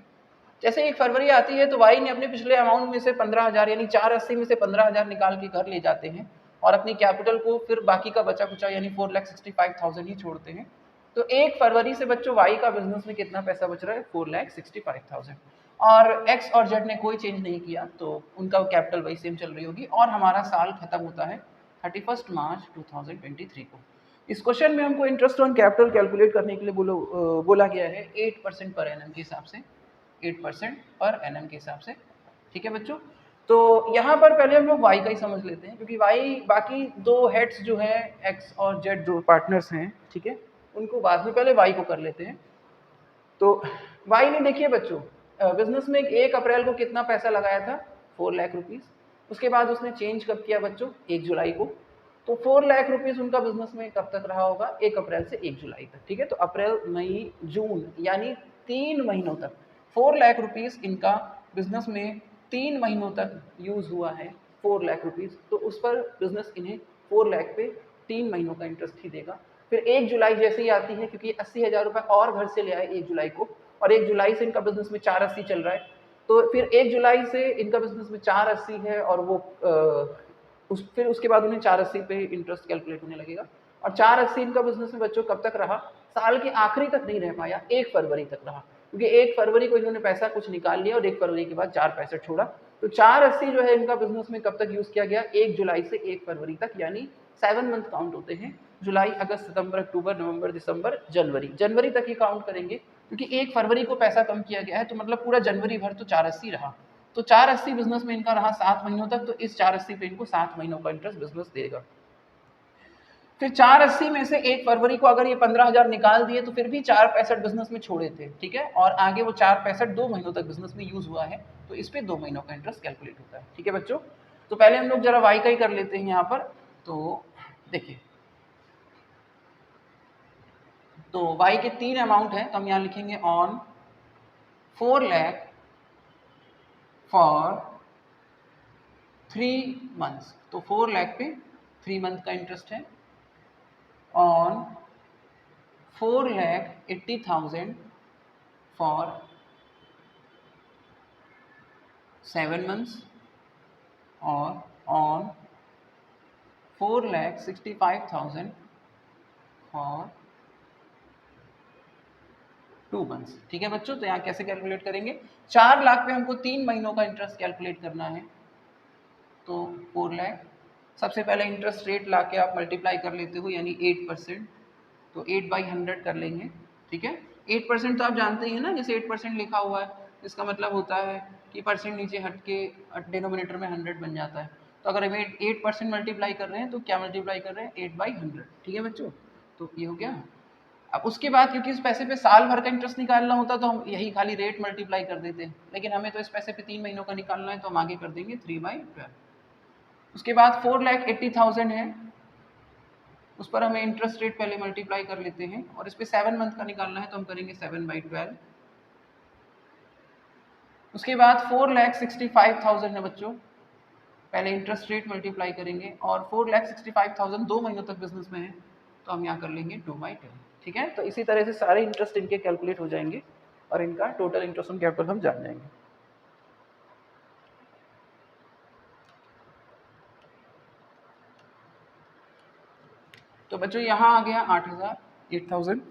जैसे 1 फरवरी आती है तो वाई ने अपने पिछले अमाउंट में से 15,000 यानी 480 में से 15,000 निकाल के घर ले जाते हैं और अपनी कैपिटल को फिर बाकी का बचा कुचा यानी 4,65,000 ही छोड़ते हैं। तो 1 फरवरी से बच्चों वाई का बिजनेस में कितना पैसा बच रहा है? 4,65,000। और एक्स और जेड ने कोई चेंज नहीं किया, तो उनका कैपिटल वही सेम चल रही होगी। और हमारा साल खत्म होता है 31 मार्च 2023 को। इस क्वेश्चन में हमको इंटरेस्ट ऑन कैपिटल कैलकुलेट करने के लिए बोला गया है 8% पर एनम के हिसाब से, 8% पर एनम के हिसाब से। ठीक है बच्चों, तो यहाँ पर पहले हम लोग वाई का ही समझ लेते हैं, क्योंकि वाई बाकी 2 हेड्स जो है एक्स और जेड जो पार्टनर्स हैं, ठीक है, उनको बाद में, पहले वाई को कर लेते हैं। तो वाई ने देखिए बच्चों बिजनेस में 1 अप्रैल को कितना पैसा लगाया था? 4 लाख रुपीज़। उसके बाद उसने चेंज कब किया बच्चों? 1 जुलाई को। तो 4 लाख रुपीज़ उनका बिजनेस में कब तक रहा होगा? 1 अप्रैल से 1 जुलाई तक। ठीक है, तो अप्रैल मई जून यानी 3 महीनों तक 4 लाख रुपीज़ इनका बिजनेस में 3 महीनों तक यूज़ हुआ है। 4 लाख रुपीज़, तो उस पर बिजनेस इन्हें 4 लाख पे 3 महीनों का इंटरेस्ट ही देगा। फिर 1 जुलाई जैसे ही आती है, क्योंकि 80,000 रुपये और घर से ले आए 1 जुलाई को, और 1 जुलाई से इनका बिजनेस में 480 चल रहा है, तो फिर 1 जुलाई से इनका बिजनेस में 480 है और वो फिर उसके बाद उन्हें 480 पे इंटरेस्ट कैलकुलेट होने लगेगा। और 480 इनका बिजनेस में बच्चों कब तक रहा? साल के आखिरी तक नहीं रह पाया, 1 फरवरी तक रहा, क्योंकि 1 फरवरी को इन्होंने पैसा कुछ निकाल लिया और 1 फरवरी के बाद 4 पैसा छोड़ा। तो 480 जो है इनका बिजनेस में कब तक यूज किया गया? 1 जुलाई से 1 फरवरी तक, यानी 7 मंथ काउंट होते हैं। जुलाई, अगस्त, सितंबर, अक्टूबर, नवंबर, दिसंबर, जनवरी तक ही काउंट करेंगे, क्योंकि 1 फरवरी को पैसा कम किया गया है, तो मतलब पूरा जनवरी भर तो 480 रहा। तो 480 बिजनेस में इनका रहा 7 महीनों तक, तो इस 480 पे इनको 7 महीनों का इंटरेस्ट बिजनेस देगा। फिर 480 में से 1 फरवरी को अगर ये 15,000 निकाल दिए, तो फिर भी 4 पैसा बिजनेस में छोड़े थे, ठीक है, और आगे वो 4 पैसा 2 महीनों तक बिजनेस में यूज हुआ है, तो इस पे 2 महीनों का इंटरेस्ट कैलकुलेट होता है। ठीक है बच्चों, तो पहले हम लोग जरा वाई का ही कर लेते हैं यहाँ पर। तो देखिए, तो वाई के 3 अमाउंट है, तो हम यहाँ लिखेंगे ऑन 4 लाख फॉर 3 मंथ्स, तो 4 लाख पे 3 मंथ का इंटरेस्ट है ऑन 4,80,000 फॉर 7 मंथ्स और ऑन 4,65,000 फॉर 2 मंथ्स। ठीक है बच्चों, तो यहाँ कैसे कैलकुलेट करेंगे? 4 लाख पे हमको 3 महीनों का इंटरेस्ट कैलकुलेट करना है, तो 4 लाख, सबसे पहले इंटरेस्ट रेट ला के आप मल्टीप्लाई कर लेते हो, यानी 8%, तो 8/100 कर लेंगे। ठीक है, 8% तो आप जानते ही हैं ना, जैसे 8% लिखा हुआ है, इसका मतलब होता है कि परसेंट नीचे हट के डिनोमिनेटर में 100 बन जाता है। तो अगर हम 8% मल्टीप्लाई कर रहे हैं तो क्या मल्टीप्लाई कर रहे हैं? 8/100। ठीक है बच्चों, तो ये हो गया। अब उसके बाद क्योंकि इस पैसे पे साल भर का इंटरेस्ट निकालना होता तो हम यही खाली रेट मल्टीप्लाई कर देते हैं, लेकिन हमें तो इस पैसे पे 3 महीनों का निकालना है, तो हम आगे कर देंगे 3/12। उसके बाद 4,80,000 है, उस पर हमें इंटरेस्ट रेट पहले मल्टीप्लाई कर लेते हैं, और इस पे 7 मंथ का निकालना है, तो हम करेंगे 7/12। उसके बाद 4,65,000 है बच्चों, पहले इंटरेस्ट रेट मल्टीप्लाई करेंगे, और 4,65,000 2 महीनों तक बिजनेस में है, तो हम यहाँ कर लेंगे 2/12। ठीक है, तो इसी तरह से सारे इंटरेस्ट इनके कैलकुलेट हो जाएंगे और इनका टोटल इंटरेस्ट ऑन कैपिटल हम जान जाएंगे। तो बच्चों यहाँ आ गया 8,000।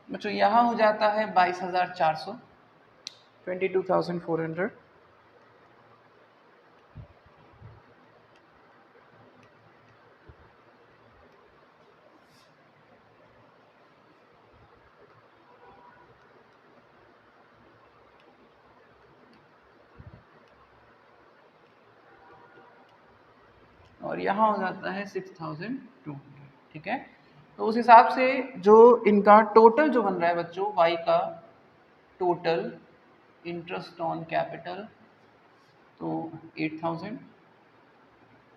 बच्चों यहाँ हो जाता है 22,400, 22,400। और यहाँ हो जाता है 6,200। ठीक है, तो उस हिसाब से जो इनका टोटल जो बन रहा है बच्चों, वाई का टोटल इंटरेस्ट ऑन कैपिटल, तो 8,000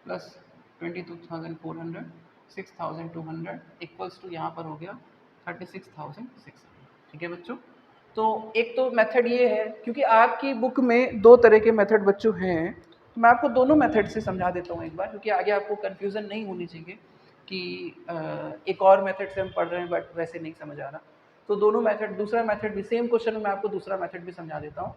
प्लस 22,400, 6,200 इक्वल्स टू यहाँ पर हो गया 36,600। ठीक है बच्चों, तो एक तो मेथड ये है, क्योंकि आपकी बुक में 2 तरह के मेथड बच्चों हैं, तो मैं आपको दोनों मेथड से समझा देता हूँ एक बार, क्योंकि आगे आपको कन्फ्यूज़न नहीं होनी चाहिए कि एक और मेथड से हम पढ़ रहे हैं बट वैसे नहीं समझ आ रहा। तो दोनों मेथड, दूसरा मेथड भी सेम क्वेश्चन में मैं आपको दूसरा मेथड भी समझा देता हूँ।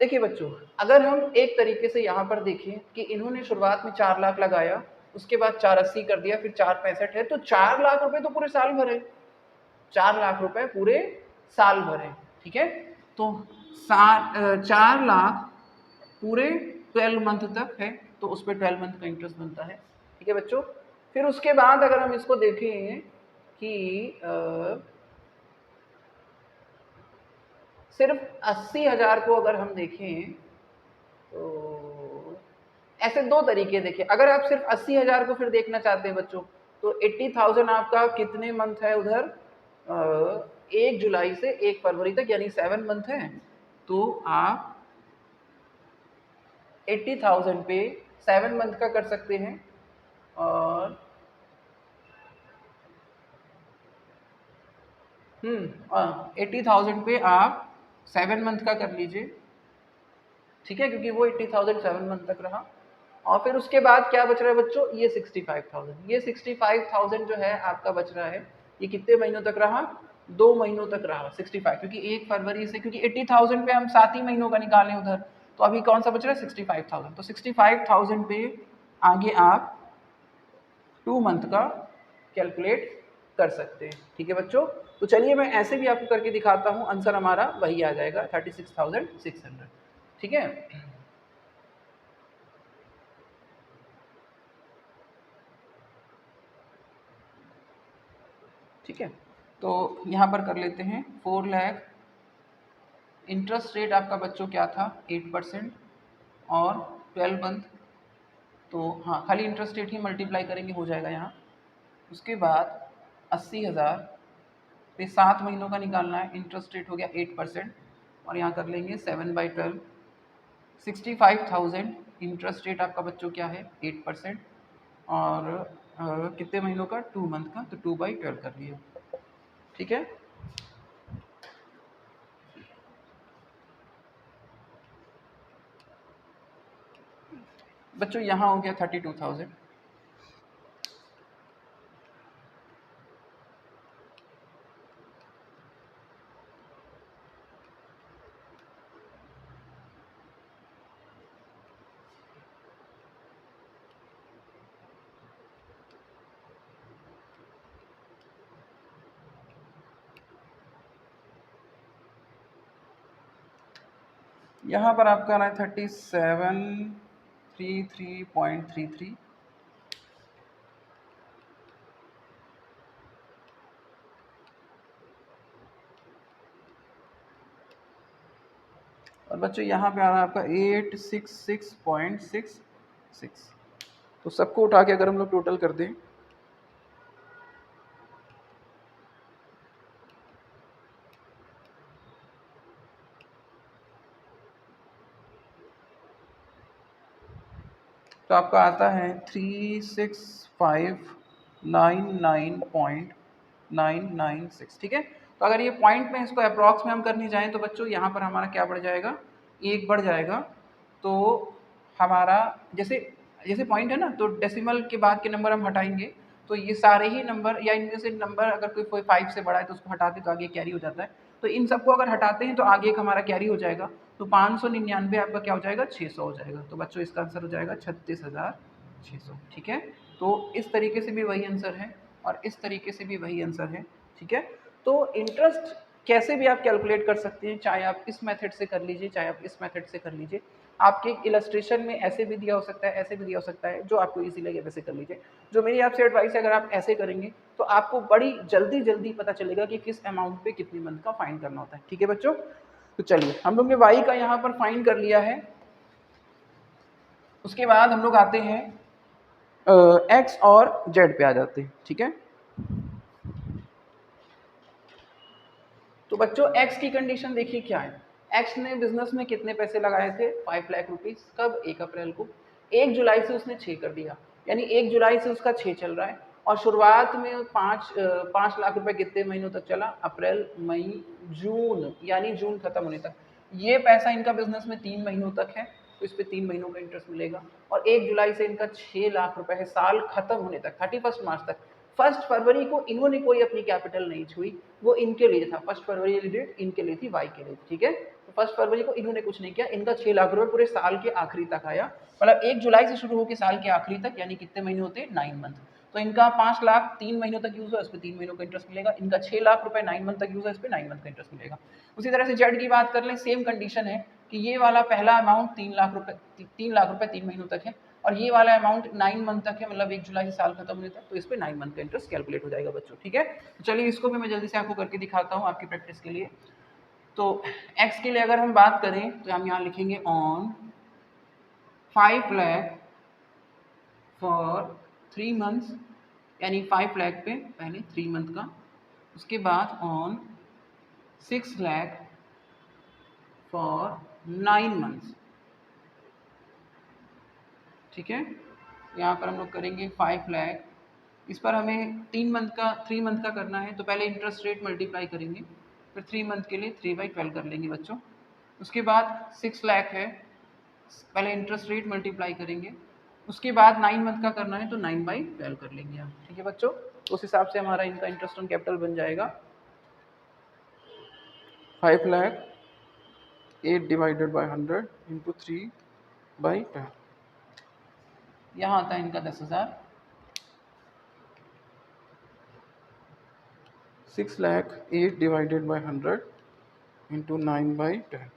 देखिए बच्चों, अगर हम एक तरीके से यहाँ पर देखें कि इन्होंने शुरुआत में 4 लाख लगाया, उसके बाद 480 कर दिया, फिर 465 है, तो 4 लाख रुपए तो पूरे साल भर है, 4 लाख रुपए पूरे साल भर है। ठीक है, तो 4 लाख पूरे 12 मंथ तक है, तो उस पर 12 मंथ का इंटरेस्ट बनता है। ठीक है बच्चों, फिर उसके बाद अगर हम इसको देखें कि सिर्फ 80,000 को अगर हम देखें, तो ऐसे 2 तरीके देखें। अगर आप सिर्फ 80,000 को फिर देखना चाहते हैं बच्चों, तो 80,000 आपका कितने मंथ है उधर? 1 जुलाई से 1 फरवरी तक, यानी 7 मंथ है, तो आप 80,000 पे 7 मंथ का कर सकते हैं, और 80,000 पे आप 7 मंथ का कर लीजिए। ठीक है, क्योंकि वो 80,000 7 मंथ तक रहा, और फिर उसके बाद क्या बच रहा है बच्चों? ये 65,000, ये 65,000 जो है आपका बच रहा है, ये कितने महीनों तक रहा? 2 महीनों तक रहा 65, क्योंकि 1 फरवरी से, क्योंकि 80,000 पे हम 7 ही महीनों का निकालें उधर, तो अभी कौन सा बच रहा है? 65,000। तो 65,000 पे आगे आप 2 मंथ का कैलकुलेट कर सकते हैं। ठीक है बच्चों, तो चलिए मैं ऐसे भी आपको करके दिखाता हूँ, आंसर हमारा वही आ जाएगा 36,600। ठीक है, ठीक है, तो यहाँ पर कर लेते हैं 4 लाख, इंटरेस्ट रेट आपका बच्चों क्या था? 8%, और 12 मंथ, तो हाँ खाली इंटरेस्ट रेट ही मल्टीप्लाई करेंगे, हो जाएगा यहाँ। उसके बाद 80,000 पे 7 महीनों का निकालना है, इंटरेस्ट रेट हो गया 8%, और यहाँ कर लेंगे 7/12। 65,000 इंटरेस्ट रेट आपका बच्चों क्या है 8%, और कितने महीनों का 2 मंथ का, तो 2/12 कर लिया, ठीक है। बच्चों यहाँ हो गया 32,000। यहाँ पर आपका आ रहा है 3733.33। और बच्चों यहाँ पे आ रहा है आपका 866.66। तो सबको उठा के अगर हम लोग टोटल कर दें तो आपका आता है 36,599.996, ठीक है। तो अगर ये पॉइंट में इसको अप्रॉक्स में हम करने जाएं तो बच्चों यहाँ पर हमारा क्या बढ़ जाएगा, 1 बढ़ जाएगा। तो हमारा जैसे जैसे पॉइंट है ना, तो डेसिमल के बाद के नंबर हम हटाएंगे, तो ये सारे ही नंबर या इनमें से नंबर अगर कोई 5 से बड़ा है तो उसको हटाते तो आगे कैरी हो जाता है। तो इन सबको अगर हटाते हैं तो आगे एक हमारा कैरी हो जाएगा। तो 599 आपका क्या हो जाएगा, 600 हो जाएगा। तो बच्चों इसका आंसर हो जाएगा 36,600, ठीक है। तो इस तरीके से भी वही आंसर है और इस तरीके से भी वही आंसर है, ठीक है। तो इंटरेस्ट कैसे भी आप कैलकुलेट कर सकते हैं, चाहे आप इस मेथड से कर लीजिए, चाहे आप इस मेथड से कर लीजिए। आपके इलस्ट्रेशन में ऐसे भी दिया हो सकता है, ऐसे भी दिया हो सकता है, जो आपको इजी लगे वैसे कर लीजिए। जो मेरी आपसे एडवाइस है, अगर आप ऐसे करेंगे तो आपको बड़ी जल्दी जल्दी पता चलेगा कि किस अमाउंट पे कितनी मंथ का फाइन करना होता है, ठीक है बच्चों। तो चलिए हम लोग ने वाई का यहाँ पर फाइन कर लिया है। उसके बाद हम लोग आते हैं एक्स और जेड पे आ जाते हैं, ठीक है। तो बच्चों एक्स की कंडीशन देखिए क्या है। एक्स ने बिजनेस में कितने पैसे लगाए थे, 5 लाख रुपीज। कब, 1 अप्रैल को। 1 जुलाई से उसने 6 कर दिया, यानी 1 जुलाई से उसका 6 चल रहा है। और शुरुआत में 5 लाख रुपए कितने महीनों तक चला, अप्रैल मई जून, यानी जून खत्म होने तक। ये पैसा इनका बिजनेस में 3 महीनों तक है, तो इस पे 3 महीनों का इंटरेस्ट मिलेगा। और 1 जुलाई से इनका 6 लाख रुपए है, साल खत्म होने तक, 31 मार्च तक। 1 फरवरी को इन्होंने कोई अपनी कैपिटल नहीं छुई, वो इनके लिए था। 1 फरवरी वाली डेट इनके लिए थी, वाई के लिए, ठीक है। तो 1 फरवरी को इन्होंने कुछ नहीं किया, इनका 6 लाख रुपए पूरे साल के आखिरी तक आया। मतलब 1 जुलाई से शुरू होकर साल के आखिरी तक, यानी कितने महीने होते हैं, 9 मंथ। तो इनका 5 लाख 3 महीनों तक यूज हुआ, इस पर 3 महीनों का इंटरेस्ट मिलेगा। इनका 6 लाख रुपए 9 मंथ तक यूज है, इस पर 9 मंथ का इंटरेस्ट मिलेगा। उसी तरह से जेड की बात कर लें, सेम कंडीशन है कि ये वाला पहला अमाउंट 3 लाख रुपए 3 महीनों तक है, और ये वाला अमाउंट 9 मंथ तक है, मतलब 1 जुलाई से साल खत्म होने तक। तो इस पे 9 मंथ का इंटरेस्ट कैलकुलेट हो जाएगा बच्चों, ठीक है। तो चलिए इसको भी मैं जल्दी से आपको करके दिखाता हूँ आपकी प्रैक्टिस के लिए। तो एक्स के लिए अगर हम बात करें तो हम यहाँ लिखेंगे ऑन 5 लाख फॉर 3 मंथ्स, यानी 5 लाख पे पहले 3 मंथ का। उसके बाद ऑन 6 लाख फॉर 9 मंथ्स, ठीक है। यहाँ पर हम लोग करेंगे 5 लाख, इस पर हमें 3 मंथ का करना है, तो पहले इंटरेस्ट रेट मल्टीप्लाई करेंगे, फिर 3 मंथ के लिए 3/12 कर लेंगे बच्चों। उसके बाद 6 लाख है, पहले इंटरेस्ट रेट मल्टीप्लाई करेंगे, उसके बाद 9 मंथ का करना है तो 9/12 कर लेंगे हम, ठीक है बच्चों। उस हिसाब से हमारा इनका इंटरेस्ट ऑन कैपिटल बन जाएगा 5 लाख 8 डिवाइडेड बाई 100 इंटू 3/10। यहाँ आता है इनका 10,000। 6 लाख 8 डिवाइडेड बाई 100 इंटू 9/10।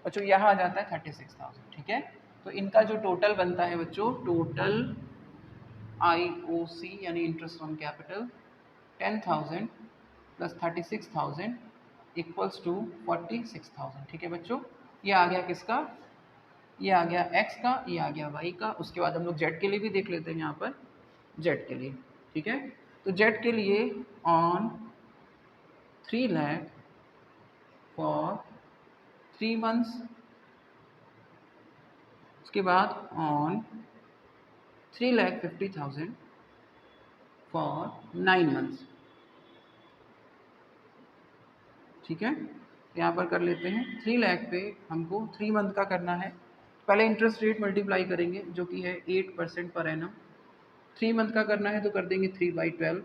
बच्चों यहाँ आ जाता है 36,000, ठीक है। तो इनका जो टोटल बनता है बच्चों, टोटल IOC यानी interest on capital 10,000 plus 36,000 equals to 46,000, ठीक है बच्चों। ये आ गया किसका, ये आ गया एक्स का, ये आ गया वाई का। उसके बाद हम लोग जेड के लिए भी देख लेते हैं यहाँ पर, जेड के लिए, ठीक है। तो जेड के लिए ऑन 3 लाख फॉर 3 मंथ्स, उसके बाद ऑन 3,50,000 फॉर 9 मंथ्स। ठीक है, यहाँ पर कर लेते हैं 3 लाख पे हमको 3 मंथ का करना है। पहले इंटरेस्ट रेट मल्टीप्लाई करेंगे जो कि है 8% पर एनम। 3 मंथ का करना है तो कर देंगे 3/12।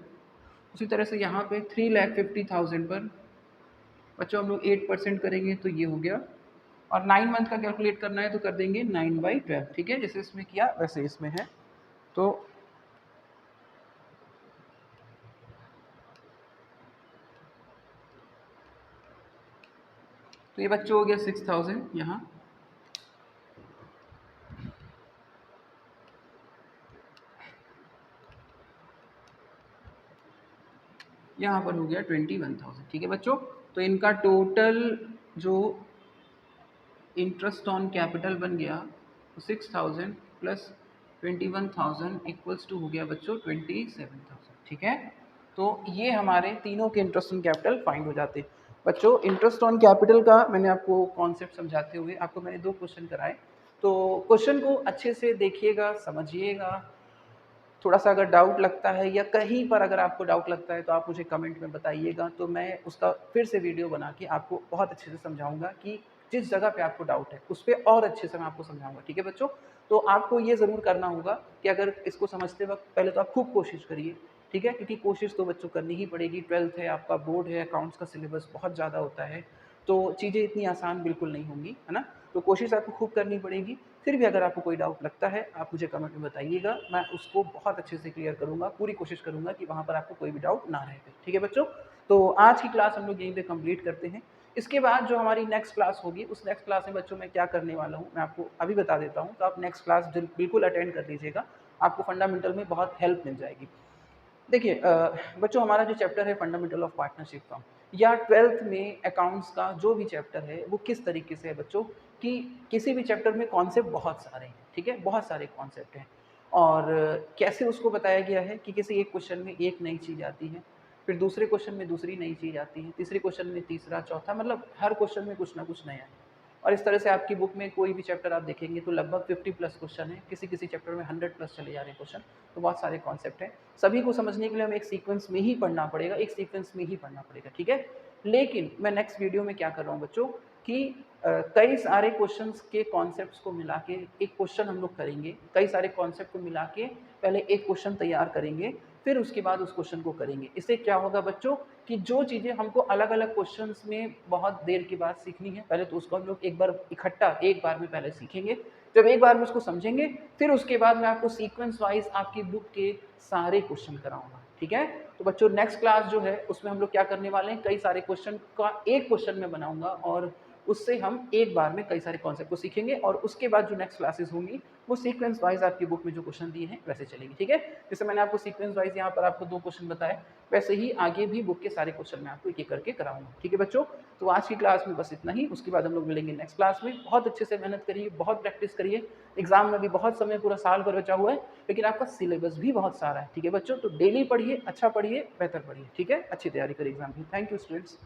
उसी तरह से यहाँ पे 3,50,000 पर बच्चों हम लोग 8% करेंगे तो ये हो गया, और 9 मंथ का कैलकुलेट करना है तो कर देंगे 9/12। ठीक है, जैसे इसमें किया वैसे इसमें है। तो ये बच्चों हो गया 6,000 यहाँ, यहाँ पर हो गया 21,000। ठीक है बच्चों, तो इनका टोटल जो इंटरेस्ट ऑन कैपिटल बन गया 6,000 प्लस 21,000 इक्वल्स टू हो गया बच्चों 27,000। ठीक है, तो ये हमारे तीनों के इंटरेस्ट ऑन कैपिटल फाइंड हो जाते हैं। बच्चों इंटरेस्ट ऑन कैपिटल का मैंने आपको कॉन्सेप्ट समझाते हुए आपको मैंने 2 क्वेश्चन कराए, तो क्वेश्चन को अच्छे से देखिएगा, समझिएगा। थोड़ा सा अगर डाउट लगता है या कहीं पर अगर आपको डाउट लगता है तो आप मुझे कमेंट में बताइएगा, तो मैं उसका फिर से वीडियो बना के आपको बहुत अच्छे से समझाऊंगा कि जिस जगह पे आपको डाउट है उस पर और अच्छे से मैं आपको समझाऊंगा। ठीक है बच्चों, तो आपको ये ज़रूर करना होगा कि अगर इसको समझते वक्त पहले तो आप खूब कोशिश करिए। ठीक है, क्योंकि कोशिश तो बच्चों करनी ही पड़ेगी। 12th है, आपका बोर्ड है, अकाउंट्स का सिलेबस बहुत ज़्यादा होता है, तो चीज़ें इतनी आसान बिल्कुल नहीं होंगी, है ना। तो कोशिश आपको खूब करनी पड़ेगी। फिर भी अगर आपको कोई डाउट लगता है आप मुझे कमेंट में बताइएगा, मैं उसको बहुत अच्छे से क्लियर करूँगा, पूरी कोशिश करूँगा कि वहाँ पर आपको कोई भी डाउट ना रहे। ठीक है बच्चों, तो आज की क्लास हम लोग यहीं पे कंप्लीट करते हैं। इसके बाद जो हमारी नेक्स्ट क्लास होगी उस नेक्स्ट क्लास में बच्चों मैं क्या करने वाला हूँ मैं आपको अभी बता देता हूँ, तो आप नेक्स्ट क्लास बिल्कुल अटेंड कर लीजिएगा, आपको फंडामेंटल में बहुत हेल्प मिल जाएगी। देखिए बच्चों हमारा जो चैप्टर है फंडामेंटल ऑफ पार्टनरशिप फर्म, या 12th में अकाउंट्स का जो भी चैप्टर है वो किस तरीके से है बच्चों कि किसी भी चैप्टर में कॉन्सेप्ट बहुत सारे हैं। ठीक है, बहुत सारे कॉन्सेप्ट हैं, और कैसे उसको बताया गया है कि किसी एक क्वेश्चन में एक नई चीज़ आती है, फिर दूसरे क्वेश्चन में दूसरी नई चीज़ आती है, तीसरे क्वेश्चन में तीसरा, चौथा, मतलब हर क्वेश्चन में कुछ ना कुछ नया है। और इस तरह से आपकी बुक में कोई भी चैप्टर आप देखेंगे तो लगभग 50 प्लस क्वेश्चन है, किसी किसी चैप्टर में 100 प्लस चले जा रहे हैं क्वेश्चन। तो बहुत सारे कॉन्सेप्ट हैं, सभी को समझने के लिए हमें एक सीक्वेंस में ही पढ़ना पड़ेगा, एक सीक्वेंस में ही पढ़ना पड़ेगा। ठीक है, लेकिन मैं नेक्स्ट वीडियो में क्या कर रहा हूँ बच्चों कि कई सारे क्वेश्चंस के कॉन्सेप्ट्स को मिला के एक क्वेश्चन हम लोग करेंगे, कई सारे कॉन्सेप्ट को मिला के पहले एक क्वेश्चन तैयार करेंगे, फिर उसके बाद उस क्वेश्चन को करेंगे। इससे क्या होगा बच्चों कि जो चीज़ें हमको अलग अलग क्वेश्चंस में बहुत देर के बाद सीखनी है, पहले तो उसको हम लोग एक बार इकट्ठा एक बार में पहले सीखेंगे। जब एक बार में उसको समझेंगे फिर उसके बाद मैं आपको सीक्वेंस वाइज आपकी बुक के सारे क्वेश्चन कराऊंगा। ठीक है, तो बच्चों नेक्स्ट क्लास जो है उसमें हम लोग क्या करने वाले हैं, कई सारे क्वेश्चन का एक क्वेश्चन में बनाऊंगा और उससे हम एक बार में कई सारे कॉन्सेप्ट को सीखेंगे, और उसके बाद जो नेक्स्ट क्लासेस होंगी वो सीक्वेंस वाइज आपकी बुक में जो क्वेश्चन दिए हैं वैसे चलेगी। ठीक है, जैसे मैंने आपको सीक्वेंस वाइज यहाँ पर आपको 2 क्वेश्चन बताए, वैसे ही आगे भी बुक के सारे क्वेश्चन मैं आपको एक एक करके कराऊंगा। ठीक है बच्चों, तो आज की क्लास में बस इतना ही, उसके बाद हम लोग मिलेंगे नेक्स्ट क्लास में। बहुत अच्छे से मेहनत करिए, बहुत प्रैक्टिस करिए, एग्जाम में भी बहुत समय, पूरा साल भर बचा हुआ है, लेकिन आपका सिलेबस भी बहुत सारा है। ठीक है बच्चों, तो डेली पढ़िए, अच्छा पढ़िए, बेहतर पढ़िए। ठीक है, अच्छी तैयारी करिए एग्जाम की। Thank you students.